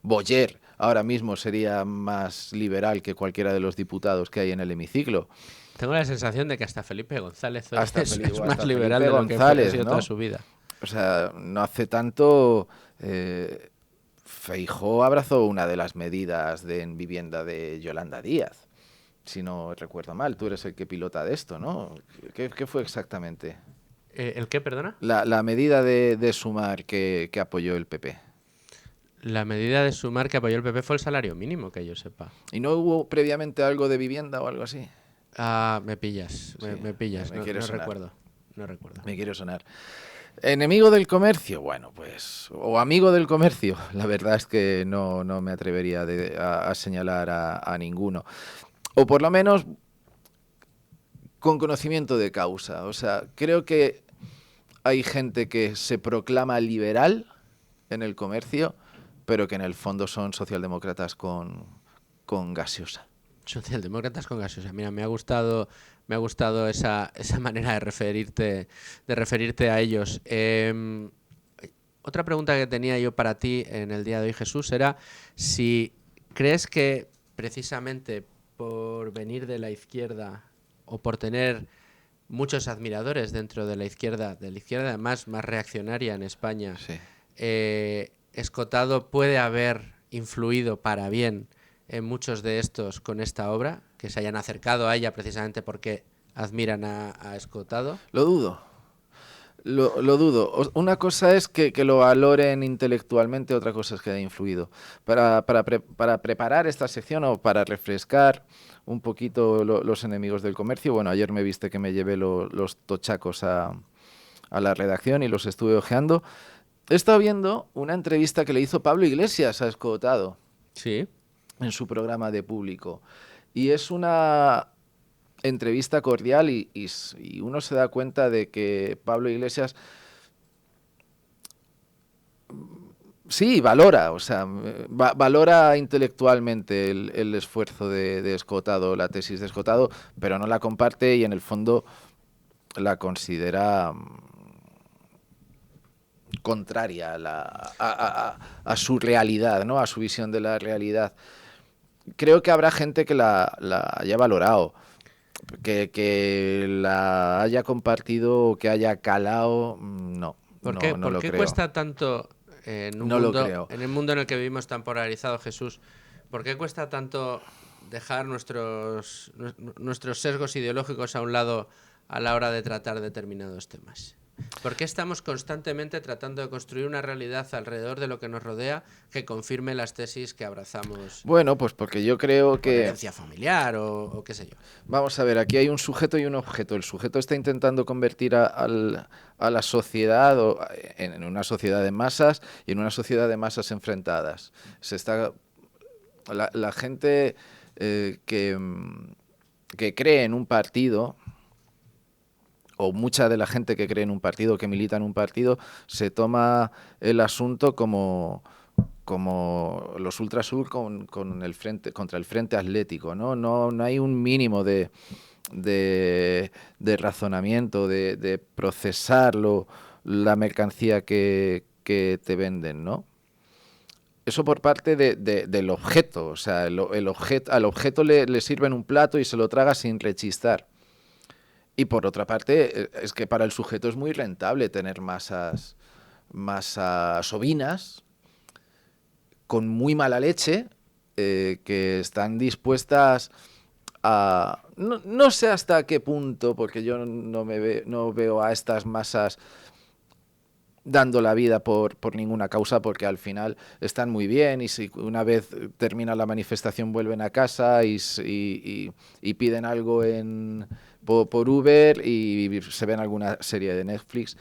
B: Boyer ahora mismo sería más liberal que cualquiera de los diputados que hay en el hemiciclo.
A: Tengo la sensación de que hasta Felipe González hoy
B: Hasta
A: es
B: Felipe
A: más liberal
B: Felipe
A: de lo que
B: González,
A: ha sido
B: ¿no?
A: toda su vida.
B: O sea, no hace tanto... Feijóo abrazó una de las medidas en vivienda de Yolanda Díaz, si no recuerdo mal. Tú eres el que pilota de esto, ¿no? ¿Qué fue exactamente?
A: ¿El qué, perdona?
B: La medida de sumar que apoyó el PP.
A: La medida de sumar que apoyó el PP fue el salario mínimo, que yo sepa.
B: ¿Y no hubo previamente algo de vivienda o algo así?
A: Ah, me pillas,
B: Sí,
A: me pillas,
B: me
A: no,
B: quiere
A: no
B: sonar.
A: recuerdo, no recuerdo.
B: Me quiero sonar. ¿Enemigo del comercio? Bueno, pues... O amigo del comercio. La verdad es que no me atrevería a señalar a ninguno. O por lo menos con conocimiento de causa. O sea, creo que hay gente que se proclama liberal en el comercio, pero que en el fondo son socialdemócratas con gaseosa.
A: Socialdemócratas con gaseosa. Mira, me ha gustado esa manera de referirte a ellos. Otra pregunta que tenía yo para ti en el día de hoy, Jesús, era si crees que precisamente por venir de la izquierda o por tener muchos admiradores dentro de la izquierda además más reaccionaria en España,
B: Sí.
A: Escotado puede haber influido para bien en muchos de estos con esta obra, que se hayan acercado a ella precisamente porque admiran a Escotado.
B: Lo dudo. Lo dudo. Una cosa es que lo valoren intelectualmente, otra cosa es que haya influido. Para preparar esta sección o para refrescar un poquito los enemigos del comercio, bueno, ayer me viste que me llevé los tochacos a la redacción y los estuve hojeando. He estado viendo una entrevista que le hizo Pablo Iglesias a Escotado.
A: Sí.
B: En su programa de Público. Y es una entrevista cordial y uno se da cuenta de que Pablo Iglesias sí valora, o sea, valora intelectualmente el esfuerzo de Escotado, la tesis de Escotado, pero no la comparte y en el fondo la considera contraria a su realidad, ¿no? A su visión de la realidad. Creo que habrá gente que la haya valorado, que la haya compartido, que haya calado, no, no
A: ¿Por
B: lo
A: qué
B: creo.
A: cuesta tanto en un
B: No lo
A: mundo,
B: creo.
A: en el mundo en el que vivimos tan polarizado, Jesús? ¿Por qué cuesta tanto dejar nuestros sesgos ideológicos a un lado a la hora de tratar determinados temas? ¿Por qué estamos constantemente tratando de construir una realidad alrededor de lo que nos rodea que confirme las tesis que abrazamos
B: Bueno, pues porque yo creo
A: por
B: que,
A: herencia familiar o qué sé yo?
B: vamos a ver, aquí hay un sujeto y un objeto. El sujeto está intentando convertir a la sociedad en una sociedad de masas y en una sociedad de masas enfrentadas. La gente que cree en un partido, o mucha de la gente que cree en un partido, que milita en un partido, se toma el asunto como los Ultrasur con el frente, contra el Frente Atlético, ¿no? No hay un mínimo de razonamiento, de procesarlo, la mercancía que te venden, ¿no? Eso por parte del objeto, o sea, al objeto le sirven un plato y se lo traga sin rechistar. Y por otra parte, es que para el sujeto es muy rentable tener masas ovinas con muy mala leche, que están dispuestas a... No sé hasta qué punto, porque yo no veo a estas masas dando la vida por ninguna causa, porque al final están muy bien y si una vez termina la manifestación vuelven a casa y piden algo por Uber y se ven alguna serie de Netflix.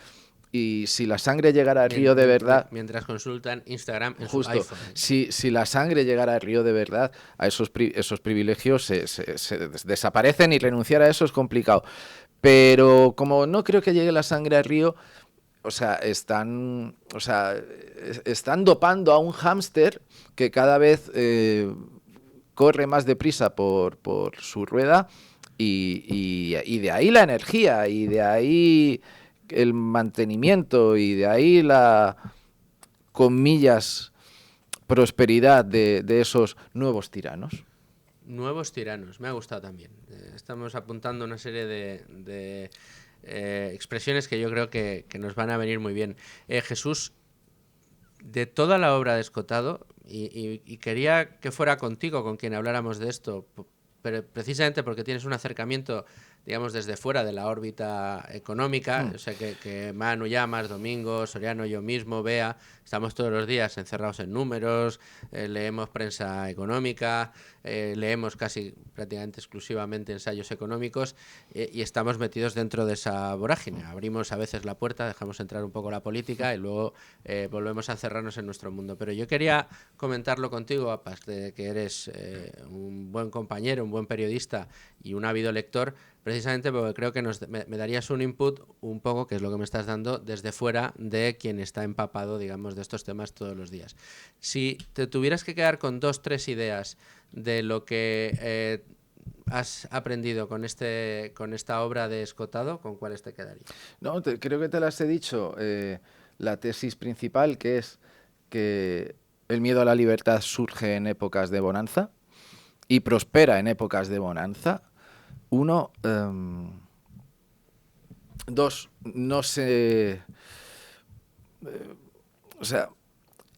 B: Y si la sangre llegara al río de verdad...
A: Mientras consultan Instagram en su
B: Justo,
A: iPhone.
B: si la sangre llegara al río de verdad, a esos privilegios se desaparecen y renunciar a eso es complicado. Pero como no creo que llegue la sangre al río, están dopando a un hámster que cada vez corre más deprisa por su rueda y de ahí la energía y de ahí el mantenimiento y de ahí la, comillas, prosperidad de esos nuevos tiranos.
A: Nuevos tiranos, me ha gustado también. Estamos apuntando una serie de expresiones que yo creo que nos van a venir muy bien. Jesús, de toda la obra de Escotado, y quería que fuera contigo con quien habláramos de esto, pero precisamente porque tienes un acercamiento, digamos, desde fuera de la órbita económica, o sea, que Manu Llamas, Domingo, Soriano, yo mismo, Bea, estamos todos los días encerrados en números, leemos prensa económica, leemos casi prácticamente exclusivamente ensayos económicos y estamos metidos dentro de esa vorágine. Abrimos a veces la puerta, dejamos entrar un poco la política y luego volvemos a encerrarnos en nuestro mundo. Pero yo quería comentarlo contigo, aparte de que eres un buen compañero, un buen periodista y un ávido lector, precisamente porque creo que me darías un input un poco, que es lo que me estás dando, desde fuera de quien está empapado, digamos, de estos temas todos los días. Si te tuvieras que quedar con 2-3 ideas de lo que has aprendido con esta obra de Escotado, ¿con cuáles te quedaría?
B: No, creo que te las he dicho. La tesis principal, que es que el miedo a la libertad surge en épocas de bonanza y prospera en épocas de bonanza. Uno, dos, no sé... o sea,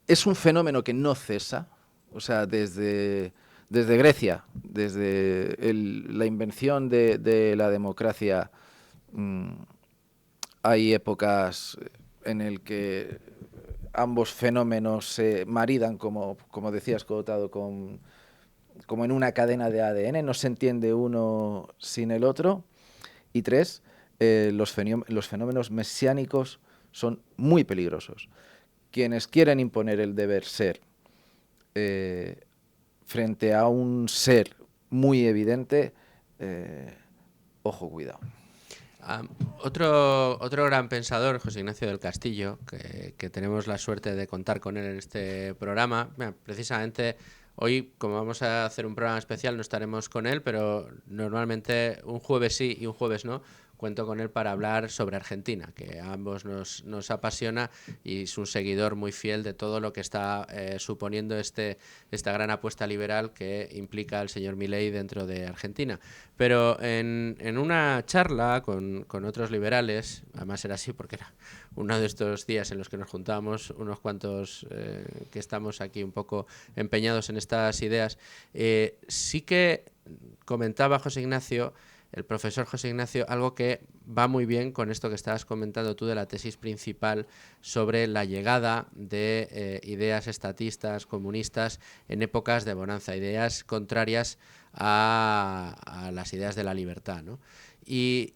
B: es un fenómeno que no cesa. O sea, desde Grecia, desde la invención de la democracia, hay épocas en el que ambos fenómenos se maridan, como decías, Cotado, como en una cadena de ADN, no se entiende uno sin el otro. Y tres, los fenómenos mesiánicos son muy peligrosos. Quienes quieren imponer el deber ser frente a un ser muy evidente, ojo, cuidado.
A: Otro gran pensador, José Ignacio del Castillo, que tenemos la suerte de contar con él en este programa. Mira, precisamente hoy, como vamos a hacer un programa especial, no estaremos con él, pero normalmente un jueves sí y un jueves no, cuento con él para hablar sobre Argentina, que a ambos nos apasiona y es un seguidor muy fiel de todo lo que está suponiendo esta gran apuesta liberal que implica el señor Milei dentro de Argentina. Pero en una charla con otros liberales, además era así porque era uno de estos días en los que nos juntábamos unos cuantos que estamos aquí un poco empeñados en estas ideas, sí que comentaba José Ignacio, el profesor José Ignacio, algo que va muy bien con esto que estabas comentando tú de la tesis principal sobre la llegada de ideas estatistas, comunistas, en épocas de bonanza, ideas contrarias a las ideas de la libertad, ¿no? Y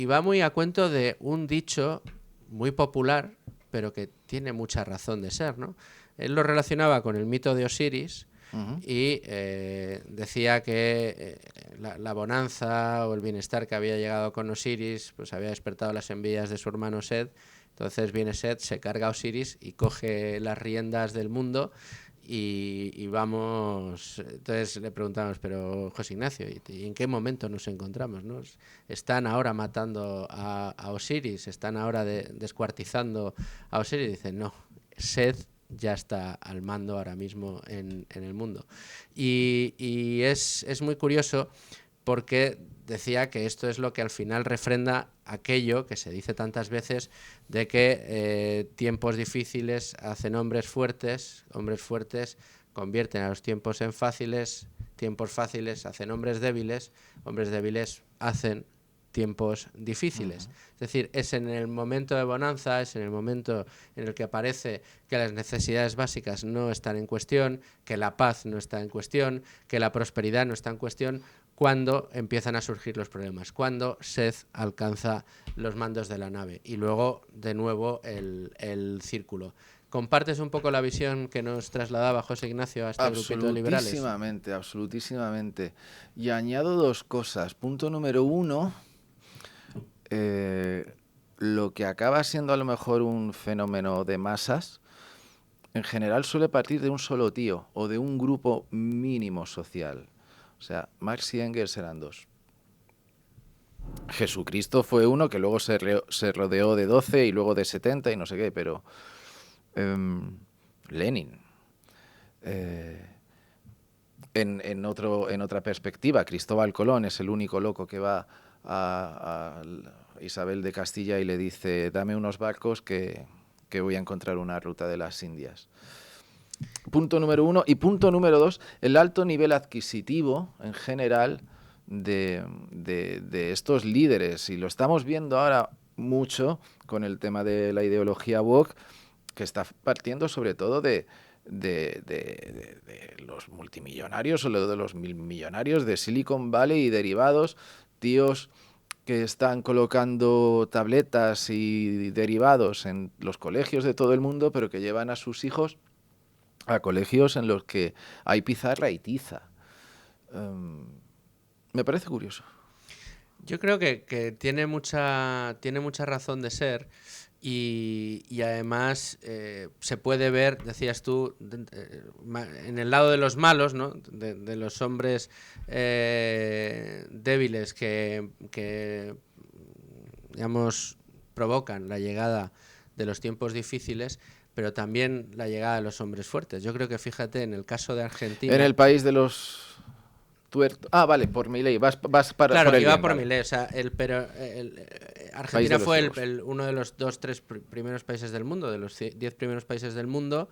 A: va muy a cuento de un dicho muy popular, pero que tiene mucha razón de ser, ¿no? Él lo relacionaba con el mito de Osiris, y decía que la bonanza o el bienestar que había llegado con Osiris pues había despertado las envidias de su hermano Seth. Entonces viene Seth, se carga a Osiris y coge las riendas del mundo y vamos. Entonces le preguntamos, pero José Ignacio, ¿y en qué momento nos encontramos, no? ¿Están ahora matando a Osiris? ¿Están ahora descuartizando a Osiris? Dicen, no, Seth ya está al mando ahora mismo en el mundo. Y es muy curioso porque decía que esto es lo que al final refrenda aquello que se dice tantas veces de que tiempos difíciles hacen hombres fuertes convierten a los tiempos en fáciles, tiempos fáciles hacen hombres débiles hacen tiempos difíciles. Es decir, es en el momento de bonanza, es en el momento en el que parece que las necesidades básicas no están en cuestión, que la paz no está en cuestión, que la prosperidad no está en cuestión, cuando empiezan a surgir los problemas, cuando Seth alcanza los mandos de la nave y luego de nuevo el círculo. ¿Compartes un poco la visión que nos trasladaba José Ignacio a este grupito de liberales?
B: Absolutísimamente, absolutísimamente. Y añado dos cosas. Punto número uno, lo que acaba siendo a lo mejor un fenómeno de masas, en general suele partir de un solo tío o de un grupo mínimo social. O sea, Marx y Engels eran dos. Jesucristo fue uno que luego se rodeó de 12 y luego de 70 y no sé qué, pero Lenin. En otra perspectiva, Cristóbal Colón es el único loco que va a Isabel de Castilla y le dice, dame unos barcos que voy a encontrar una ruta de las Indias. Punto número uno. Y punto número dos, el alto nivel adquisitivo en general de estos líderes. Y lo estamos viendo ahora mucho con el tema de la ideología woke, que está partiendo sobre todo de los multimillonarios o de los millonarios de Silicon Valley y derivados, tíos que están colocando tabletas y derivados en los colegios de todo el mundo, pero que llevan a sus hijos a colegios en los que hay pizarra y tiza. Me parece curioso.
A: Yo creo que tiene mucha razón de ser. Y además se puede ver, decías tú, en el lado de los malos, ¿no? de los hombres débiles que digamos, provocan la llegada de los tiempos difíciles, pero también la llegada de los hombres fuertes. Yo creo que, fíjate, en el caso de Argentina...
B: En el país de los... vale, por Milei, vas para
A: claro,
B: por el
A: iba
B: bien,
A: por
B: vale.
A: Milei, o sea, Argentina fue uno de los 2-3 primeros países del mundo, de los 10 primeros países del mundo,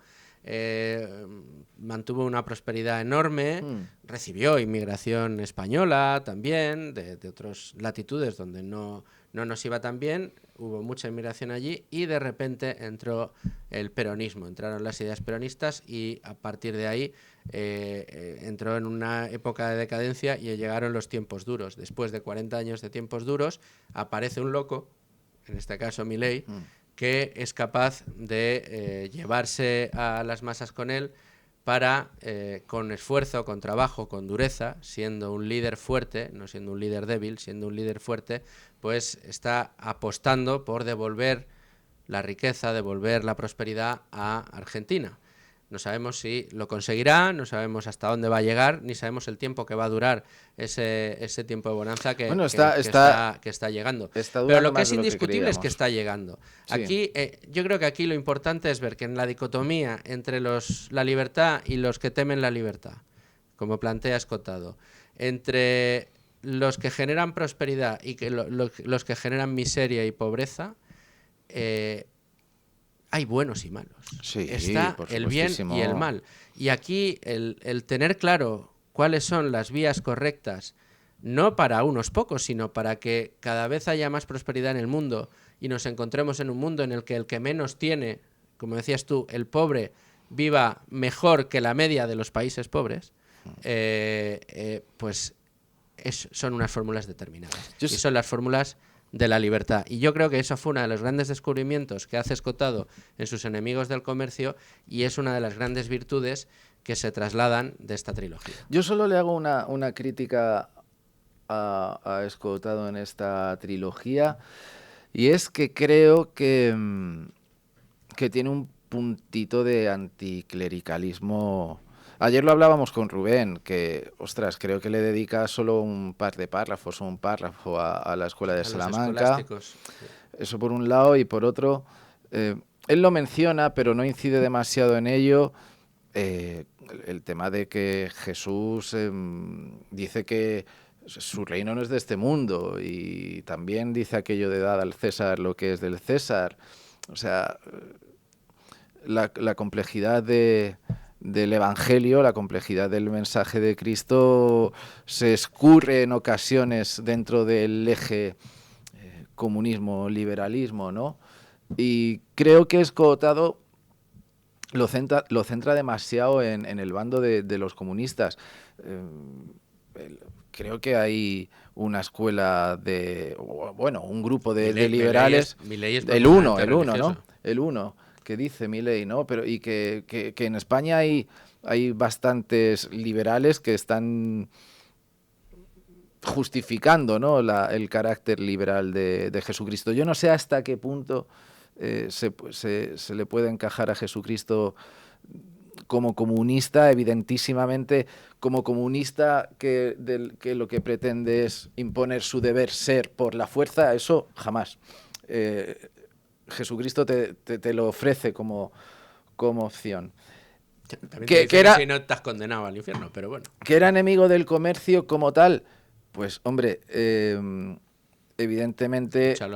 A: mantuvo una prosperidad enorme, recibió inmigración española también, de otras latitudes donde no nos iba tan bien, hubo mucha inmigración allí y de repente entró el peronismo, entraron las ideas peronistas y a partir de ahí entró en una época de decadencia y llegaron los tiempos duros. Después de 40 años de tiempos duros aparece un loco, en este caso Milei, que es capaz de llevarse a las masas con él para, con esfuerzo, con trabajo, con dureza, siendo un líder fuerte, no siendo un líder débil, siendo un líder fuerte, pues está apostando por devolver la riqueza, devolver la prosperidad a Argentina. No sabemos si lo conseguirá, no sabemos hasta dónde va a llegar, ni sabemos el tiempo que va a durar ese tiempo de bonanza que está llegando. Pero lo que es indiscutible es que está llegando.
B: Sí.
A: Aquí, yo creo que aquí lo importante es ver que en la dicotomía entre la libertad y los que temen la libertad, como plantea Escotado, entre los que generan prosperidad y los que generan miseria y pobreza, hay buenos y malos.
B: Sí,
A: está el bien y el mal. Y aquí el tener claro cuáles son las vías correctas, no para unos pocos, sino para que cada vez haya más prosperidad en el mundo y nos encontremos en un mundo en el que menos tiene, como decías tú, el pobre, viva mejor que la media de los países pobres, pues son unas fórmulas determinadas. Y son las fórmulas de la libertad. Y yo creo que eso fue uno de los grandes descubrimientos que hace Escotado en sus Enemigos del Comercio, y es una de las grandes virtudes que se trasladan de esta trilogía.
B: Yo solo le hago una crítica a Escotado en esta trilogía, y es que creo que tiene un puntito de anticlericalismo. Ayer lo hablábamos con Rubén, que, ostras, creo que le dedica solo un par de párrafos o un párrafo a la escuela de Salamanca. Eso por un lado, y por otro, él lo menciona, pero no incide demasiado en ello. El tema de que Jesús dice que su reino no es de este mundo, y también dice aquello de dar al César lo que es del César. O sea, la complejidad del Evangelio, la complejidad del mensaje de Cristo se escurre en ocasiones dentro del eje comunismo-liberalismo, ¿no? Y creo que Escotado lo centra demasiado en el bando de los comunistas. Creo que hay una escuela un grupo de liberales, el uno, ¿no? El uno, que dice Milei, ¿no? Pero y que en España hay bastantes liberales que están justificando, ¿no?, el carácter liberal de Jesucristo. Yo no sé hasta qué punto se le puede encajar a Jesucristo como comunista, evidentísimamente como comunista que lo que pretende es imponer su deber ser por la fuerza. Eso jamás. Jesucristo te lo ofrece como opción.
A: Que era, si no estás condenado al infierno, pero bueno.
B: Que era enemigo del comercio como tal, pues hombre, evidentemente
A: echó a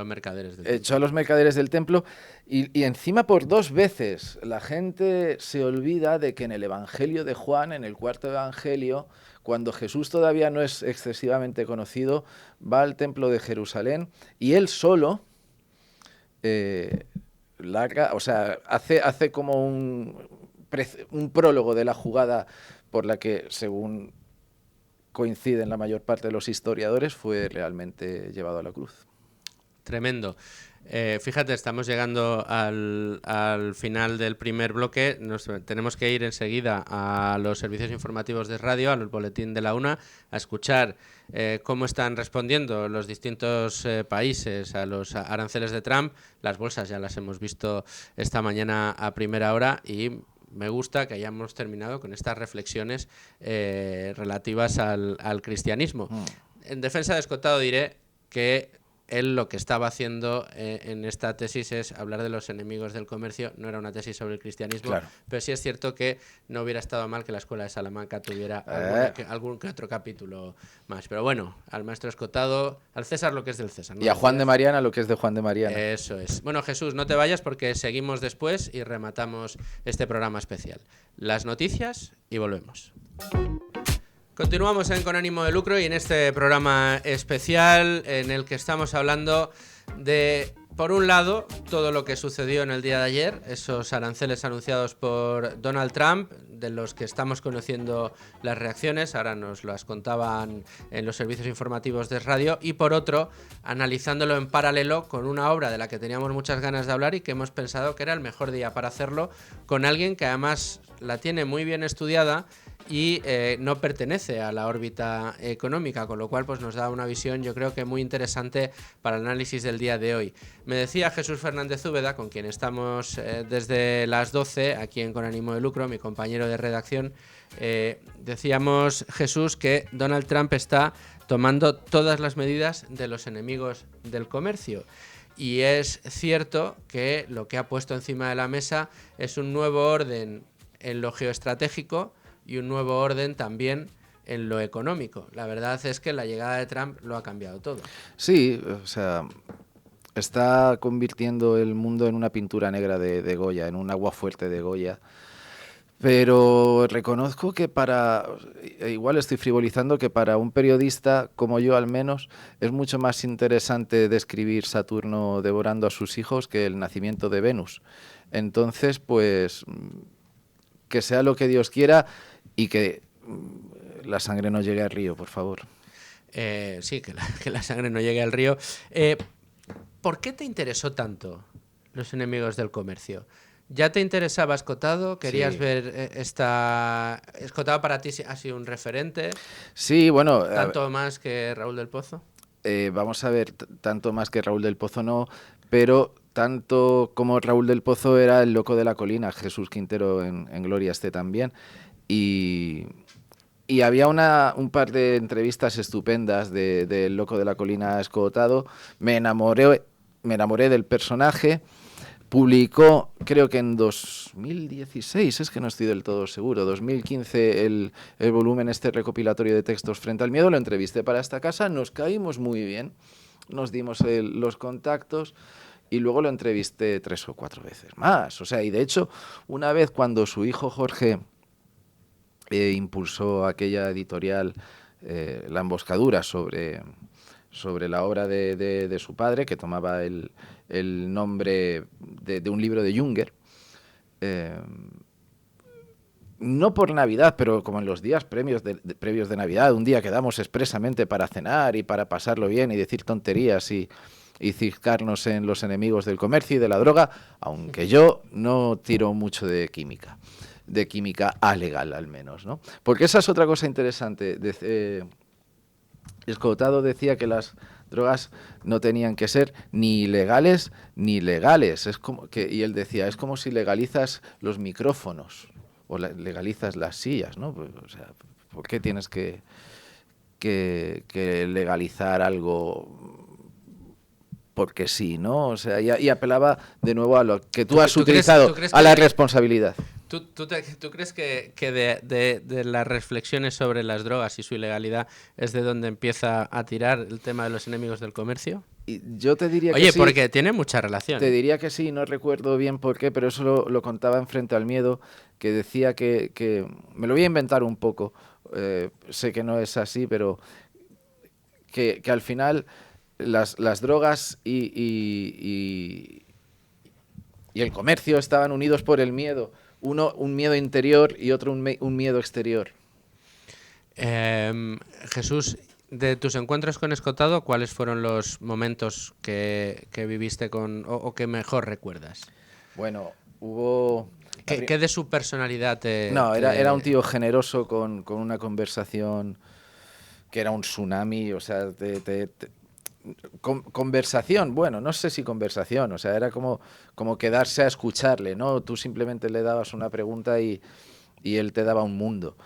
A: los mercaderes del
B: templo, y encima por 2 veces la gente se olvida de que en el Evangelio de Juan, en el 4.º Evangelio, cuando Jesús todavía no es excesivamente conocido, va al templo de Jerusalén y él solo hace como un prólogo de la jugada por la que, según coinciden la mayor parte de los historiadores, fue realmente llevado a la cruz.
A: Tremendo. Fíjate, estamos llegando al final del primer bloque. Tenemos que ir enseguida a los servicios informativos de radio, al boletín de la una, a escuchar cómo están respondiendo los distintos países a los aranceles de Trump. Las bolsas ya las hemos visto esta mañana a primera hora, y me gusta que hayamos terminado con estas reflexiones relativas al cristianismo. En defensa de Escotado diré que él lo que estaba haciendo en esta tesis es hablar de los enemigos del comercio. No era una tesis sobre el cristianismo, claro, pero sí es cierto que no hubiera estado mal que la Escuela de Salamanca tuviera algún que otro capítulo más. Pero bueno, al maestro Escotado, al César lo que es del César, ¿no?
B: Y a Juan de Mariana lo que es de Juan de Mariana.
A: Eso es. Bueno, Jesús, no te vayas porque seguimos después y rematamos este programa especial. Las noticias y volvemos. Continuamos en Con Ánimo de Lucro, y en este programa especial en el que estamos hablando de, por un lado, todo lo que sucedió en el día de ayer, esos aranceles anunciados por Donald Trump, de los que estamos conociendo las reacciones, ahora nos las contaban en los servicios informativos de radio, y por otro, analizándolo en paralelo con una obra de la que teníamos muchas ganas de hablar y que hemos pensado que era el mejor día para hacerlo, con alguien que además la tiene muy bien estudiada y no pertenece a la órbita económica, con lo cual pues nos da una visión, yo creo que muy interesante para el análisis del día de hoy. Me decía Jesús Fernández Úbeda, con quien estamos desde las 12 aquí en Con Ánimo de Lucro, mi compañero de redacción. Decíamos, Jesús, que Donald Trump está tomando todas las medidas de los enemigos del comercio. Y es cierto que lo que ha puesto encima de la mesa es un nuevo orden en lo geoestratégico y un nuevo orden también en lo económico. La verdad es que la llegada de Trump lo ha cambiado todo.
B: Sí, o sea, está convirtiendo el mundo en una pintura negra de Goya, en un agua fuerte de Goya. Pero reconozco que igual estoy frivolizando, que para un periodista como yo al menos, es mucho más interesante describir Saturno devorando a sus hijos que el nacimiento de Venus. Entonces, pues, que sea lo que Dios quiera y que la sangre no llegue al río, por favor.
A: Sí, que la sangre no llegue al río. ¿Por qué te interesó tanto Los enemigos del comercio? ¿Ya te interesaba Escotado? ¿Querías ver esta... ¿Escotado para ti ha sido un referente?
B: Sí, bueno...
A: ¿Tanto más que Raúl del Pozo?
B: Vamos a ver, tanto más que Raúl del Pozo no, pero tanto como Raúl del Pozo era el loco de la colina, Jesús Quintero en Gloria esté también. Y había un par de entrevistas estupendas del loco de la colina Escotado. Me enamoré del personaje. Publicó, creo que en 2016, es que no estoy del todo seguro, 2015, el volumen recopilatorio de textos Frente al miedo. Lo entrevisté para esta casa, nos caímos muy bien, nos dimos los contactos y luego lo entrevisté 3 o 4 veces más. O sea, y de hecho, una vez cuando su hijo Jorge impulsó aquella editorial, La Emboscadura, sobre la obra de su padre, que tomaba el nombre de un libro de Junger, no por Navidad, pero como en los días previos de Navidad, un día quedamos expresamente para cenar y para pasarlo bien y decir tonterías y ciscarnos en los enemigos del comercio y de la droga, aunque yo no tiro mucho de química legal al menos, ¿no? Porque esa es otra cosa interesante. Escotado decía que las drogas no tenían que ser ni legales ni legales. Y él decía, es como si legalizas los micrófonos o legalizas las sillas, ¿no? Pues, o sea, ¿por qué tienes que legalizar algo? Porque sí, ¿no? O sea, y apelaba de nuevo a lo que tú has utilizado, a la responsabilidad.
A: ¿Tú crees que de las reflexiones sobre las drogas y su ilegalidad es de donde empieza a tirar el tema de los enemigos del comercio?
B: Y yo te diría que
A: sí. Oye,
B: sí.
A: porque tiene mucha relación.
B: Te diría que sí, no recuerdo bien por qué, pero eso lo contaba en Frente al Miedo, que decía que me lo voy a inventar un poco, sé que no es así, pero que al final las drogas y el comercio estaban unidos por el miedo. Uno, un miedo interior, y otro, un miedo exterior.
A: Jesús, de tus encuentros con Escotado, ¿cuáles fueron los momentos que viviste o que mejor recuerdas?
B: Bueno, hubo...
A: ¿Qué de su personalidad
B: era un tío generoso con una conversación que era un tsunami, o sea, conversación, bueno, no sé si conversación, o sea, era como quedarse a escucharle, ¿no? Tú simplemente le dabas una pregunta y él te daba un mundo.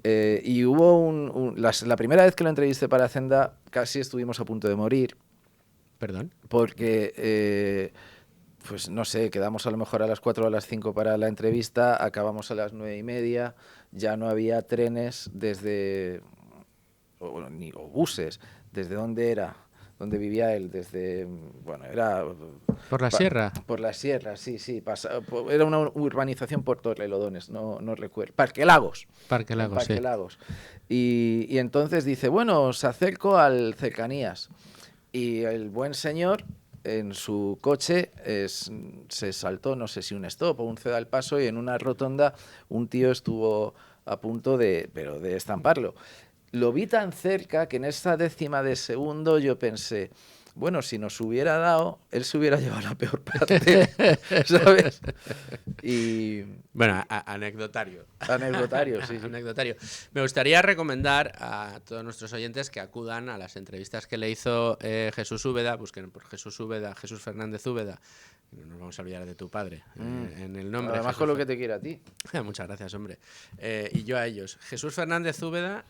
B: Y hubo la primera vez que lo entrevisté para Hacenda, casi estuvimos a punto de morir.
A: ¿Perdón?
B: Porque, pues no sé, quedamos a lo mejor a las 4 o a las 5 para la entrevista, acabamos a las 9:30, ya no había trenes o buses. ¿Desde dónde era? ¿Dónde vivía él? Era...
A: ¿Por la sierra?
B: Por la sierra, sí. Era una urbanización por Torrelodones, no recuerdo. Parque Lagos.
A: Parque Lagos.
B: Y entonces dice, bueno, os acerco al Cercanías. Y el buen señor, en su coche, se saltó, no sé si un stop o un ceda al paso, y en una rotonda un tío estuvo a punto de estamparlo. Lo vi tan cerca que en esa décima de segundo yo pensé, bueno, si nos hubiera dado, él se hubiera llevado la peor parte, ¿sabes? Y
A: Bueno, anecdotario.
B: anecdotario, sí, sí.
A: Anecdotario. Me gustaría recomendar a todos nuestros oyentes que acudan a las entrevistas que le hizo Jesús Úbeda, busquen por Jesús Úbeda, Jesús Fernández Úbeda, no nos vamos a olvidar de tu padre, en el nombre.
B: Además, con lo que te quiera a ti.
A: Muchas gracias, hombre. Y yo a ellos. Jesús Fernández Úbeda,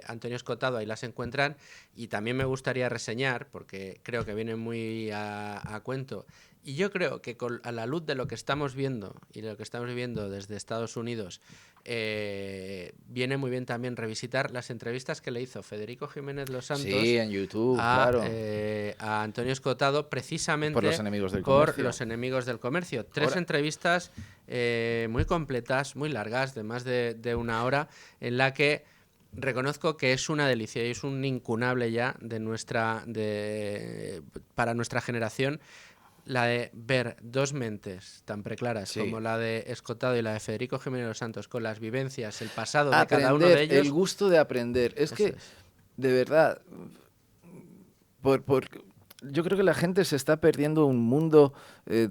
A: Antonio Escotado, ahí las encuentran. Y también me gustaría reseñar, porque creo que viene muy a cuento. Y yo creo que a la luz de lo que estamos viendo y de lo que estamos viviendo desde Estados Unidos, viene muy bien también revisitar las entrevistas que le hizo Federico Jiménez Los Santos
B: Sí, en YouTube, claro.
A: a Antonio Escotado, precisamente
B: Por los enemigos del
A: por
B: comercio.
A: los enemigos del comercio. 3 entrevistas muy completas, muy largas, de más de una hora, en la que reconozco que es una delicia y es un incunable ya para nuestra generación, la de ver dos mentes tan preclaras como la de Escotado y la de Federico Jiménez Los Santos, con las vivencias, el pasado de cada uno de ellos.
B: El gusto de aprender. Es que, de verdad, yo creo que la gente se está perdiendo un mundo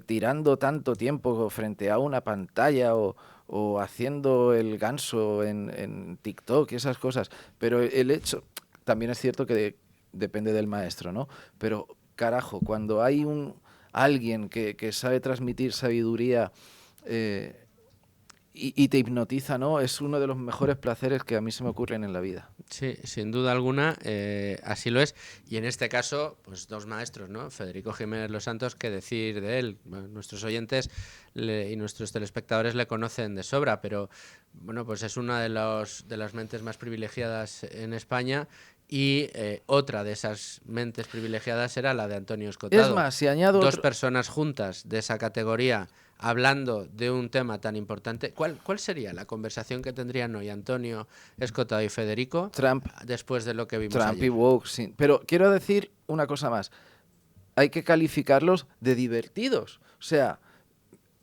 B: tirando tanto tiempo frente a una pantalla o haciendo el ganso en TikTok y esas cosas. Pero el hecho, también es cierto que depende del maestro, ¿no? Pero, carajo, cuando hay alguien que sabe transmitir sabiduría y te hipnotiza, ¿no? Es uno de los mejores placeres que a mí se me ocurren en la vida.
A: Sí, sin duda alguna, así lo es. Y en este caso, pues dos maestros, ¿no? Federico Jiménez Los Santos, qué decir de él. Bueno, nuestros oyentes y nuestros telespectadores le conocen de sobra, pero bueno, pues es una de las mentes más privilegiadas en España. Y otra de esas mentes privilegiadas era la de Antonio Escotado.
B: Es más, si añado
A: dos personas juntas de esa categoría hablando de un tema tan importante. ¿Cuál sería la conversación que tendrían hoy Antonio Escotado y Federico
B: Trump,
A: después de lo que vimos
B: Trump
A: ayer?
B: Y woke, sí. Pero quiero decir una cosa más. Hay que calificarlos de divertidos. O sea,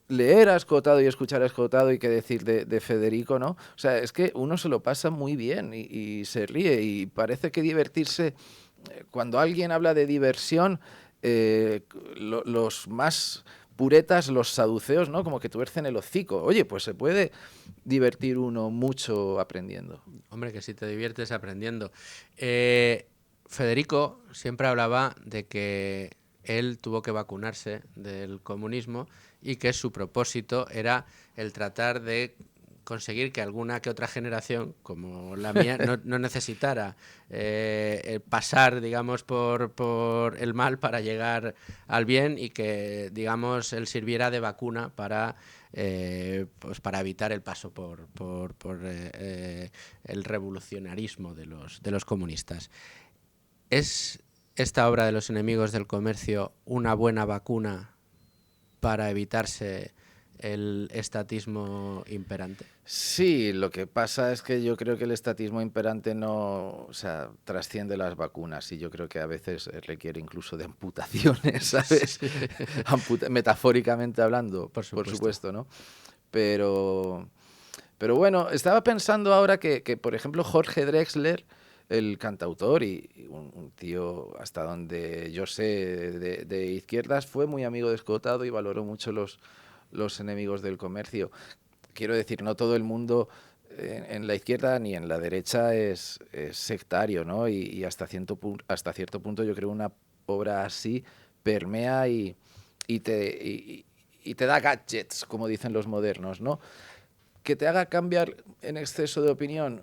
B: leer a Escotado y escuchar a Escotado y qué decir de Federico, ¿no? O sea, es que uno se lo pasa muy bien y se ríe y parece que divertirse... Cuando alguien habla de diversión, los más puretas, los saduceos, ¿no? Como que tuercen el hocico. Oye, pues se puede divertir uno mucho aprendiendo.
A: Hombre, que si te diviertes aprendiendo. Federico siempre hablaba de que él tuvo que vacunarse del comunismo y que su propósito era el tratar de conseguir que alguna que otra generación, como la mía, no necesitara pasar, digamos, por el mal para llegar al bien y que, digamos, él sirviera de vacuna para evitar el paso por el revolucionarismo de los comunistas. ¿Es esta obra de los enemigos del comercio una buena vacuna para evitarse el estatismo imperante?
B: Sí, lo que pasa es que yo creo que el estatismo imperante no, o sea, trasciende las vacunas y yo creo que a veces requiere incluso de amputaciones, ¿sabes? Sí. Metafóricamente hablando, por supuesto, ¿no? Pero bueno, estaba pensando ahora que por ejemplo, Jorge Drexler, el cantautor y un tío, hasta donde yo sé, de izquierdas, fue muy amigo de Escotado y valoró mucho los enemigos del comercio. Quiero decir, no todo el mundo en la izquierda ni en la derecha es sectario, ¿no? Y hasta cierto punto yo creo una obra así permea y te da gadgets, como dicen los modernos, ¿no? Que te haga cambiar en exceso de opinión,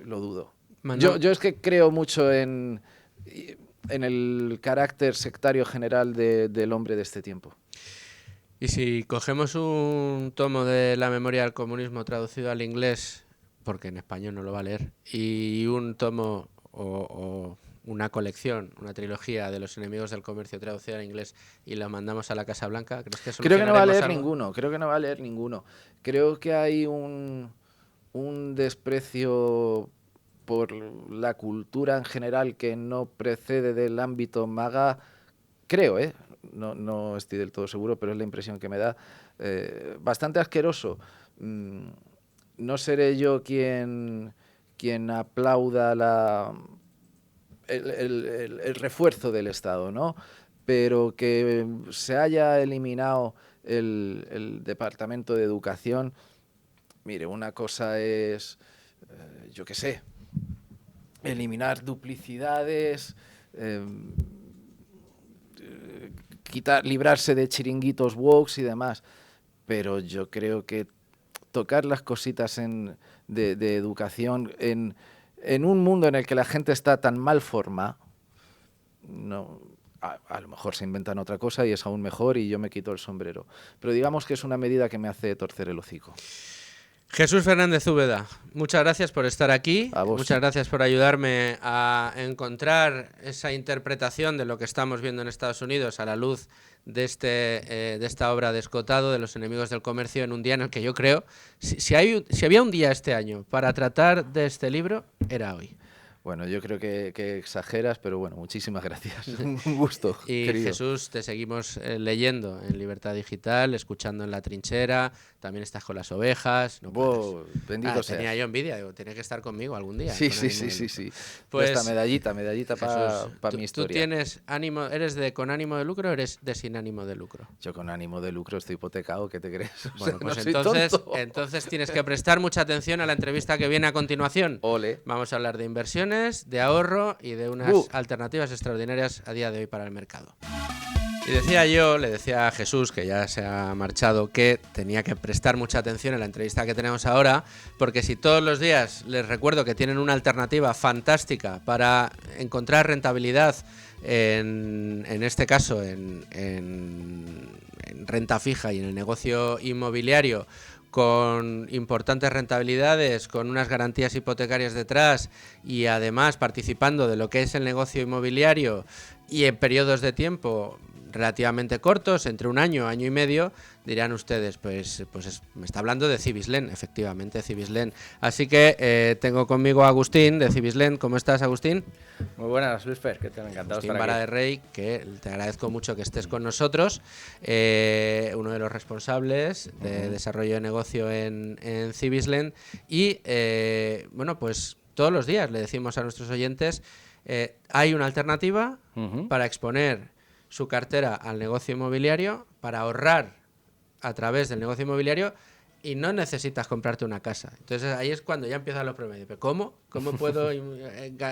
B: lo dudo. Yo es que creo mucho en el carácter sectario general del hombre de este tiempo.
A: Y si cogemos un tomo de La memoria del comunismo traducido al inglés, porque en español no lo va a leer, y un tomo o una colección, una trilogía de los enemigos del comercio traducida al inglés y lo mandamos a la Casa Blanca, ¿crees que
B: creo que no va a leer
A: algo?
B: ninguno? Creo que no va a leer ninguno. Creo que hay un desprecio por la cultura en general que no precede del ámbito maga, creo, no estoy del todo seguro, pero es la impresión que me da, bastante asqueroso. No seré yo quien aplauda el refuerzo del Estado, ¿no? Pero que se haya eliminado el Departamento de Educación. Mire, una cosa es, yo qué sé, eliminar duplicidades, librarse de chiringuitos woke y demás, pero yo creo que tocar las cositas de educación en un mundo en el que la gente está tan mal formada, no, a lo mejor se inventan otra cosa y es aún mejor y yo me quito el sombrero. Pero digamos que es una medida que me hace torcer el hocico.
A: Jesús Fernández Úbeda, muchas gracias por estar aquí,
B: A vos.
A: muchas gracias por ayudarme a encontrar esa interpretación de lo que estamos viendo en Estados Unidos a la luz de esta obra de Escotado, de los enemigos del comercio, en un día en el que yo creo, si había un día este año para tratar de este libro, era hoy.
B: Bueno, yo creo que exageras, pero bueno, muchísimas gracias. Un gusto,
A: Y
B: querido.
A: Jesús, te seguimos leyendo en Libertad Digital, escuchando en La Trinchera, también estás con las ovejas. No paras.
B: Bendito seas.
A: Tenía yo envidia, digo, tiene que estar conmigo algún día.
B: Sí,
A: con
B: sí,
A: ánimo
B: sí,
A: de
B: sí,
A: lucro.
B: sí.
A: Pues,
B: esta medallita para mi historia.
A: ¿Tú tienes ánimo, eres de con ánimo de lucro o eres de sin ánimo de lucro?
B: Yo con ánimo de lucro estoy hipotecado, ¿qué te crees?
A: Bueno, pues
B: no soy tonto.
A: entonces tienes que prestar mucha atención a la entrevista que viene a continuación.
B: Ole.
A: Vamos a hablar de inversiones, de ahorro y de unas alternativas extraordinarias a día de hoy para el mercado. Y le decía a Jesús, que ya se ha marchado, que tenía que prestar mucha atención a la entrevista que tenemos ahora, porque si todos los días les recuerdo que tienen una alternativa fantástica para encontrar rentabilidad, en este caso en renta fija y en el negocio inmobiliario, con importantes rentabilidades, con unas garantías hipotecarias detrás y además participando de lo que es el negocio inmobiliario y en periodos de tiempo relativamente cortos, entre un año, año y medio, dirán ustedes, pues me está hablando de Cibislen, efectivamente, Cibislen. Así que tengo conmigo a Agustín de Cibislen. ¿Cómo estás, Agustín?
C: Muy buenas, Luis Fer, que te han encantado
A: Agustín
C: estar
A: Vara
C: aquí.
A: de Rey, que te agradezco mucho que estés con nosotros, uno de los responsables de desarrollo de negocio en Cibislen. Y bueno, pues todos los días le decimos a nuestros oyentes, hay una alternativa para exponer su cartera al negocio inmobiliario, para ahorrar a través del negocio inmobiliario, y no necesitas comprarte una casa. Entonces ahí es cuando ya empiezan los problemas. ¿Pero cómo? ¿Cómo puedo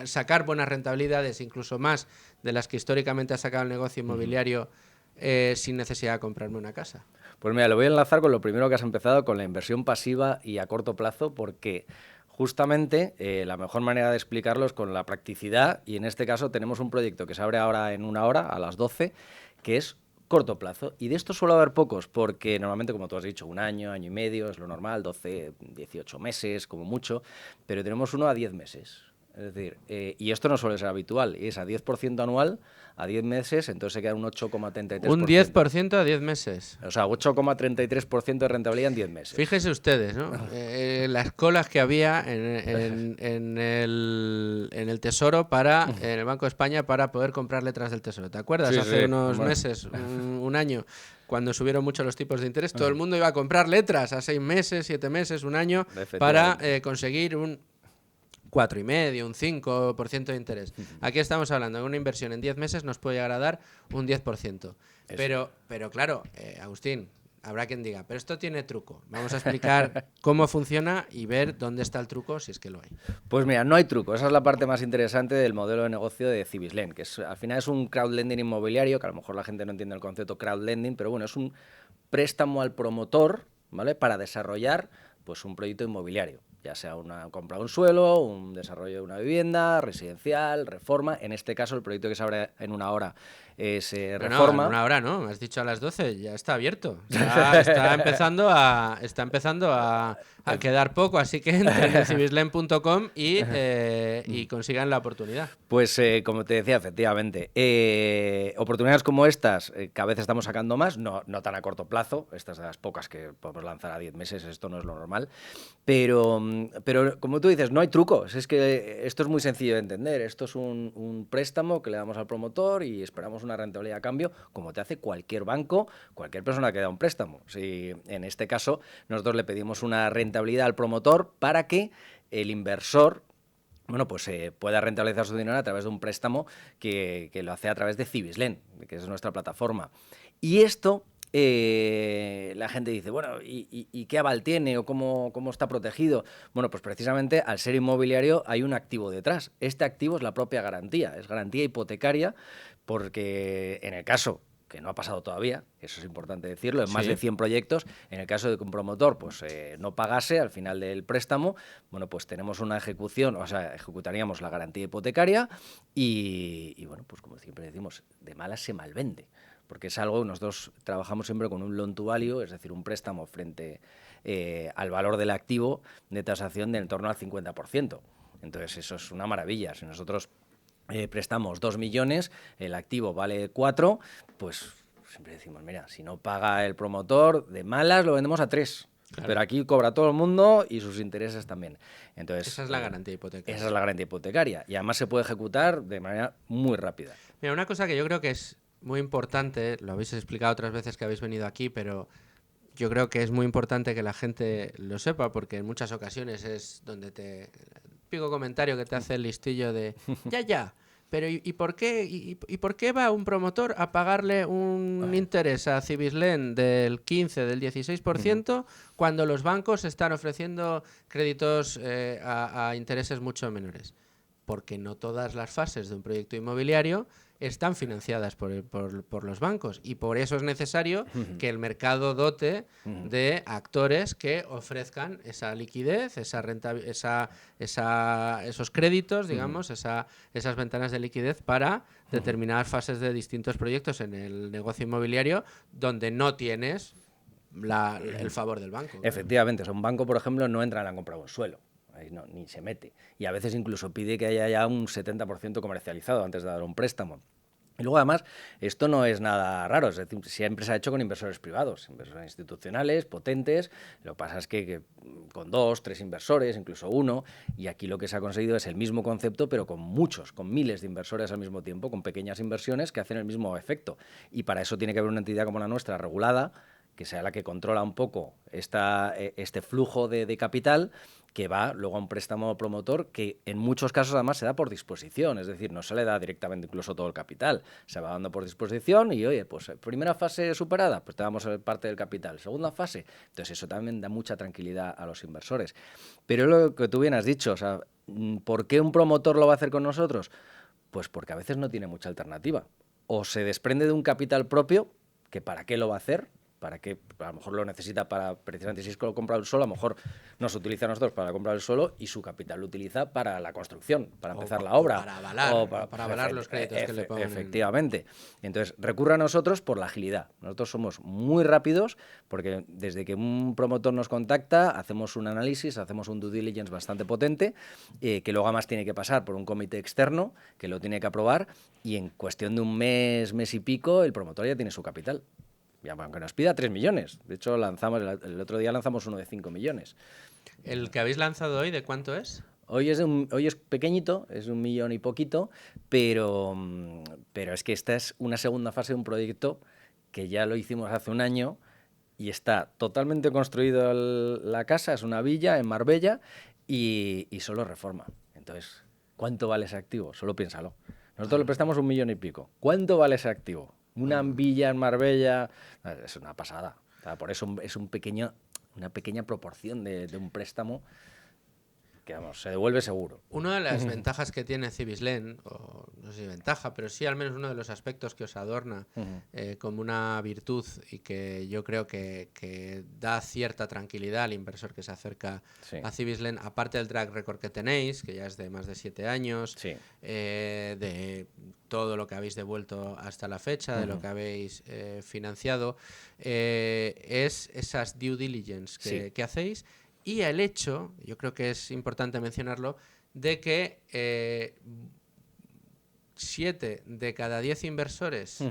A: sacar buenas rentabilidades, incluso más de las que históricamente ha sacado el negocio inmobiliario, sin necesidad de comprarme una casa?
C: Pues mira, lo voy a enlazar con lo primero que has empezado, con la inversión pasiva y a corto plazo, porque justamente la mejor manera de explicarlo es con la practicidad, y en este caso tenemos un proyecto que se abre ahora en una hora, a las 12, que es corto plazo. Y de esto suele haber pocos, porque normalmente, como tú has dicho, un año, año y medio es lo normal, 12, 18 meses como mucho, pero tenemos uno a 10 meses. Es decir, y esto no suele ser habitual, y es a 10% anual, a 10 meses, entonces se queda un 8,33%.
A: Un 10% a 10 meses.
C: O sea, 8,33% de rentabilidad en 10 meses.
A: Fíjense ustedes, ¿no? Las colas que había en el Tesoro en el Banco de España para poder comprar letras del Tesoro. ¿Te acuerdas?
C: Sí,
A: Hace
C: sí,
A: unos
C: bueno.
A: meses, un año, cuando subieron mucho los tipos de interés, todo el mundo iba a comprar letras a 6 meses, 7 meses, un año, para conseguir un 4,5, un 5% de interés. Aquí estamos hablando de una inversión en 10 meses nos puede llegar a dar un 10%. Pero claro, Agustín, habrá quien diga, pero esto tiene truco. Vamos a explicar cómo funciona y ver dónde está el truco, si es que lo hay.
C: Pues mira, no hay truco. Esa es la parte más interesante del modelo de negocio de Cibislen, que al final es un crowdlending inmobiliario, que a lo mejor la gente no entiende el concepto crowdlending, pero bueno, es un préstamo al promotor, ¿vale?, para desarrollar pues un proyecto inmobiliario, ya sea una compra de un suelo, un desarrollo de una vivienda, residencial, reforma. En este caso, el proyecto que se abre en una hora es reforma.
A: No, en una hora no, me has dicho a las 12, ya está abierto. Está empezando a quedar poco, así que entren en cibislen.com y consigan la oportunidad.
C: Pues como te decía, efectivamente, oportunidades como estas cada vez estamos sacando más, no tan a corto plazo, estas de las pocas que podemos lanzar a 10 meses, esto no es lo normal, pero como tú dices, no hay trucos, es que esto es muy sencillo de entender, esto es un préstamo que le damos al promotor y esperamos una rentabilidad a cambio, como te hace cualquier banco, cualquier persona que da un préstamo. Si en este caso nosotros le pedimos una rentabilidad al promotor para que el inversor pues pueda rentabilizar su dinero a través de un préstamo que lo hace a través de Cibislen, que es nuestra plataforma. Y esto la gente dice, bueno, ¿y qué aval tiene o cómo está protegido? Bueno, pues precisamente al ser inmobiliario hay un activo detrás. Este activo es la propia garantía, es garantía hipotecaria, porque en el caso que no ha pasado todavía, eso es importante decirlo, en más de 100 proyectos, en el caso de que un promotor pues, no pagase al final del préstamo, bueno, pues tenemos una ejecución, o sea, ejecutaríamos la garantía hipotecaria y bueno, pues como siempre decimos, de malas se malvende, porque es algo, nosotros trabajamos siempre con un loan to value, es decir, un préstamo frente al valor del activo de tasación de en torno al 50%. Entonces eso es una maravilla. Si nosotros prestamos 2 millones, el activo vale 4, pues siempre decimos, mira, si no paga el promotor, de malas lo vendemos a 3. Claro. Pero aquí cobra todo el mundo y sus intereses también. Entonces,
A: esa es la garantía hipotecaria.
C: Esa es la garantía hipotecaria. Y además se puede ejecutar de manera muy rápida.
A: Mira, una cosa que yo creo que es muy importante, lo habéis explicado otras veces que habéis venido aquí, pero yo creo que es muy importante que la gente lo sepa, porque en muchas ocasiones es donde te... Pico comentario que te hace el listillo de ya, pero ¿y por qué y por qué va un promotor a pagarle un interés a Cibislen del 15, del 16% cuando los bancos están ofreciendo créditos a intereses mucho menores? Porque no todas las fases de un proyecto inmobiliario están financiadas por los bancos, y por eso es necesario que el mercado dote de actores que ofrezcan esa liquidez, esos créditos, digamos, esas ventanas de liquidez para determinadas fases de distintos proyectos en el negocio inmobiliario donde no tienes el favor del banco.
C: Efectivamente, o sea, un banco, por ejemplo, no entra en la compra de un suelo. Ahí no, ni se mete. Y a veces incluso pide que haya ya un 70% comercializado antes de dar un préstamo. Y luego, además, esto no es nada raro, es decir, siempre se ha hecho con inversores privados, inversores institucionales, potentes. Lo que pasa es que con 2, 3 inversores, incluso 1, y aquí lo que se ha conseguido es el mismo concepto, pero con muchos, con miles de inversores al mismo tiempo, con pequeñas inversiones que hacen el mismo efecto. Y para eso tiene que haber una entidad como la nuestra, regulada, que sea la que controla un poco este flujo de capital, que va luego a un préstamo promotor que en muchos casos además se da por disposición, es decir, no se le da directamente incluso todo el capital, se va dando por disposición y oye, pues primera fase superada, pues te damos parte del capital, segunda fase, entonces eso también da mucha tranquilidad a los inversores. Pero lo que tú bien has dicho, o sea, ¿por qué un promotor lo va a hacer con nosotros? Pues porque a veces no tiene mucha alternativa, o se desprende de un capital propio, que para qué lo va a hacer, para que a lo mejor lo necesita para, precisamente si es que lo compra el suelo, a lo mejor nos utiliza a nosotros para comprar el suelo y su capital lo utiliza para la construcción, para empezar la obra.
A: Para avalar los créditos que le pongan.
C: Efectivamente. Entonces, recurre a nosotros por la agilidad. Nosotros somos muy rápidos porque desde que un promotor nos contacta, hacemos un análisis, hacemos un due diligence bastante potente, que luego además tiene que pasar por un comité externo que lo tiene que aprobar y en cuestión de un mes y pico, el promotor ya tiene su capital. Ya, aunque nos pida 3 millones. De hecho, el otro día lanzamos uno de 5 millones.
A: ¿El que habéis lanzado hoy de cuánto es?
C: Hoy es pequeñito, es 1 millón y poquito, pero es que esta es una segunda fase de un proyecto que ya lo hicimos hace un año y está totalmente construido la casa, es una villa en Marbella y solo reforma. Entonces, ¿cuánto vale ese activo? Solo piénsalo. Nosotros le prestamos 1 millón y pico. ¿Cuánto vale ese activo? Una villa en Marbella, es una pasada. O sea, por eso es una pequeña proporción de un préstamo que, vamos, se devuelve seguro.
A: Una de las ventajas que tiene Cibislen, o no sé si ventaja, pero sí al menos uno de los aspectos que os adorna como una virtud y que yo creo que da cierta tranquilidad al inversor que se acerca a Cibislen, aparte del track record que tenéis, que ya es de más de 7 años, de todo lo que habéis devuelto hasta la fecha, de lo que habéis financiado, es esas due diligence que hacéis. Y el hecho, yo creo que es importante mencionarlo, de que 7 de cada 10 inversores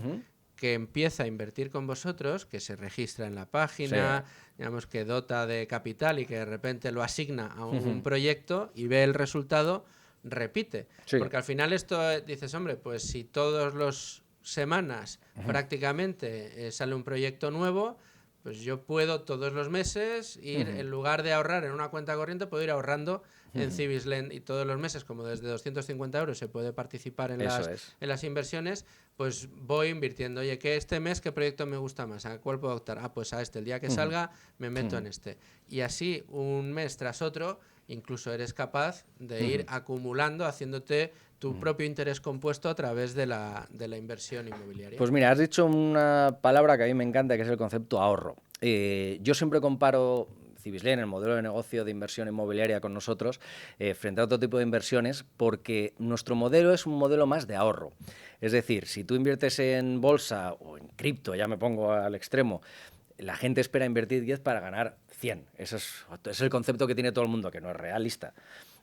A: que empieza a invertir con vosotros, que se registra en la página, digamos que dota de capital y que de repente lo asigna a un proyecto y ve el resultado, repite. Porque al final esto dices, hombre, pues si todas las semanas prácticamente sale un proyecto nuevo, pues yo puedo todos los meses ir, en lugar de ahorrar en una cuenta corriente, puedo ir ahorrando en Cibislen, y todos los meses, como desde 250 euros se puede participar en las inversiones, pues voy invirtiendo. Oye, ¿qué este proyecto me gusta más? ¿A cuál puedo optar? Ah, pues a este. El día que salga me meto en este. Y así, un mes tras otro, incluso eres capaz de ir acumulando, haciéndote tu propio interés compuesto a través de la inversión inmobiliaria.
C: Pues mira, has dicho una palabra que a mí me encanta, que es el concepto ahorro. Yo siempre comparo Cibislen, el modelo de negocio de inversión inmobiliaria con nosotros, frente a otro tipo de inversiones, porque nuestro modelo es un modelo más de ahorro. Es decir, si tú inviertes en bolsa o en cripto, ya me pongo al extremo, la gente espera invertir 10 para ganar 100. Ese es el concepto que tiene todo el mundo, que no es realista,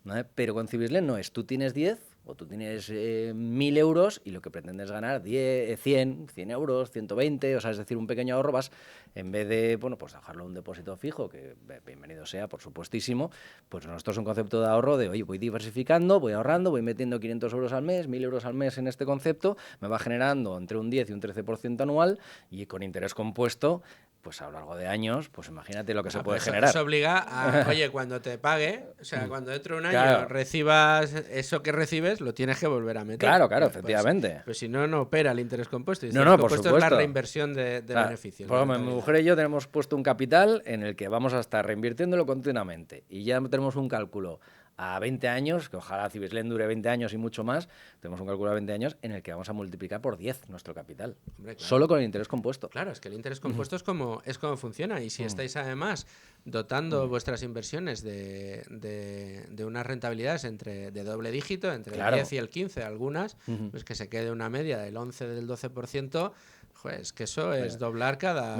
C: ¿no? Pero con Cibislen no es, tú tienes 10 o tú tienes 1.000 euros y lo que pretendes ganar 100 euros, 120, o sea, es decir, un pequeño ahorro, vas, en vez de, bueno, pues dejarlo en un depósito fijo, que bienvenido sea, por supuestísimo, pues nosotros es un concepto de ahorro de, oye, voy diversificando, voy ahorrando, voy metiendo 500 euros al mes, 1.000 euros al mes en este concepto, me va generando entre un 10 y un 13% anual, y con interés compuesto, pues a lo largo de años, pues imagínate lo que se puede generar.
A: Eso obliga a, oye, cuando te pague, o sea, cuando dentro de un año recibas eso que recibes, lo tienes que volver a meter.
C: Claro, efectivamente.
A: Pues si no, no opera el interés compuesto. Y el
C: por
A: compuesto
C: supuesto.
A: Es la reinversión de beneficios.
C: Por ejemplo, mi mujer y yo tenemos puesto un capital en el que vamos a estar reinvirtiéndolo continuamente. Y ya tenemos un cálculo a 20 años, que ojalá Cibislen dure 20 años y mucho más, tenemos un cálculo a 20 años en el que vamos a multiplicar por 10 nuestro capital. Hombre, claro. Solo con el interés compuesto.
A: Claro, es que el interés compuesto es como funciona. Y si estáis además dotando vuestras inversiones de unas rentabilidades de doble dígito, entre el 10 y el 15 algunas, pues que se quede una media del 11, del 12%, pues que eso es doblar cada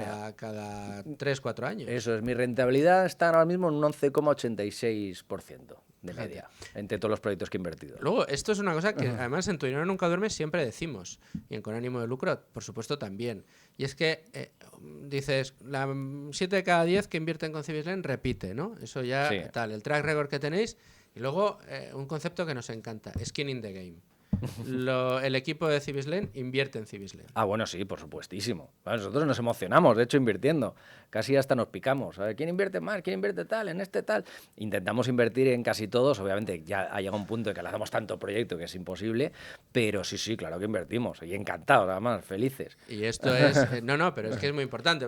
A: 3-4 años.
C: Eso es, mi rentabilidad está ahora mismo en un 11,86% de media, entre todos los proyectos que he invertido.
A: Luego, esto es una cosa que además en Tu Dinero Nunca Duerme siempre decimos, y en Con Ánimo de Lucro, por supuesto, también. Y es que dices, 7 de cada 10 que invierten con Cibislen repite, ¿no? Eso ya tal, el track record que tenéis. Y luego, un concepto que nos encanta, skin in the game. El equipo de Cibislen invierte en Cibislen.
C: Ah, bueno, sí, por supuestísimo. Bueno, nosotros nos emocionamos, de hecho, invirtiendo. Casi hasta nos picamos. A ver, ¿quién invierte más? ¿Quién invierte tal? En este tal. Intentamos invertir en casi todos. Obviamente ya ha llegado un punto en que le hacemos tanto proyecto que es imposible. Pero sí, claro que invertimos. Y encantados, además, felices.
A: Y esto es... no, pero es que es muy importante.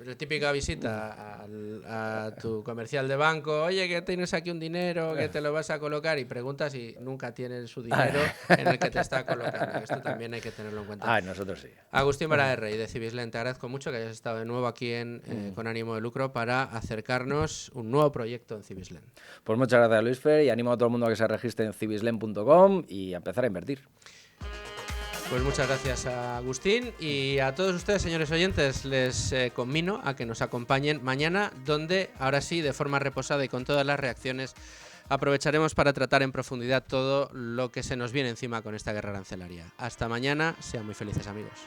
A: La típica visita a tu comercial de banco, oye, que tienes aquí un dinero, que te lo vas a colocar, y preguntas y nunca tienes su dinero en el que te está colocando. Esto también hay que tenerlo en cuenta.
C: Nosotros sí.
A: Agustín Balaguer, de Cibislen, te agradezco mucho que hayas estado de nuevo aquí Con Ánimo de Lucro para acercarnos un nuevo proyecto en Cibislen.
C: Pues muchas gracias, Luisfer, y animo a todo el mundo a que se registre en cibislen.com y a empezar a invertir.
A: Pues muchas gracias a Agustín, y a todos ustedes, señores oyentes, les conmino a que nos acompañen mañana, donde ahora sí, de forma reposada y con todas las reacciones, aprovecharemos para tratar en profundidad todo lo que se nos viene encima con esta guerra arancelaria. Hasta mañana, sean muy felices, amigos.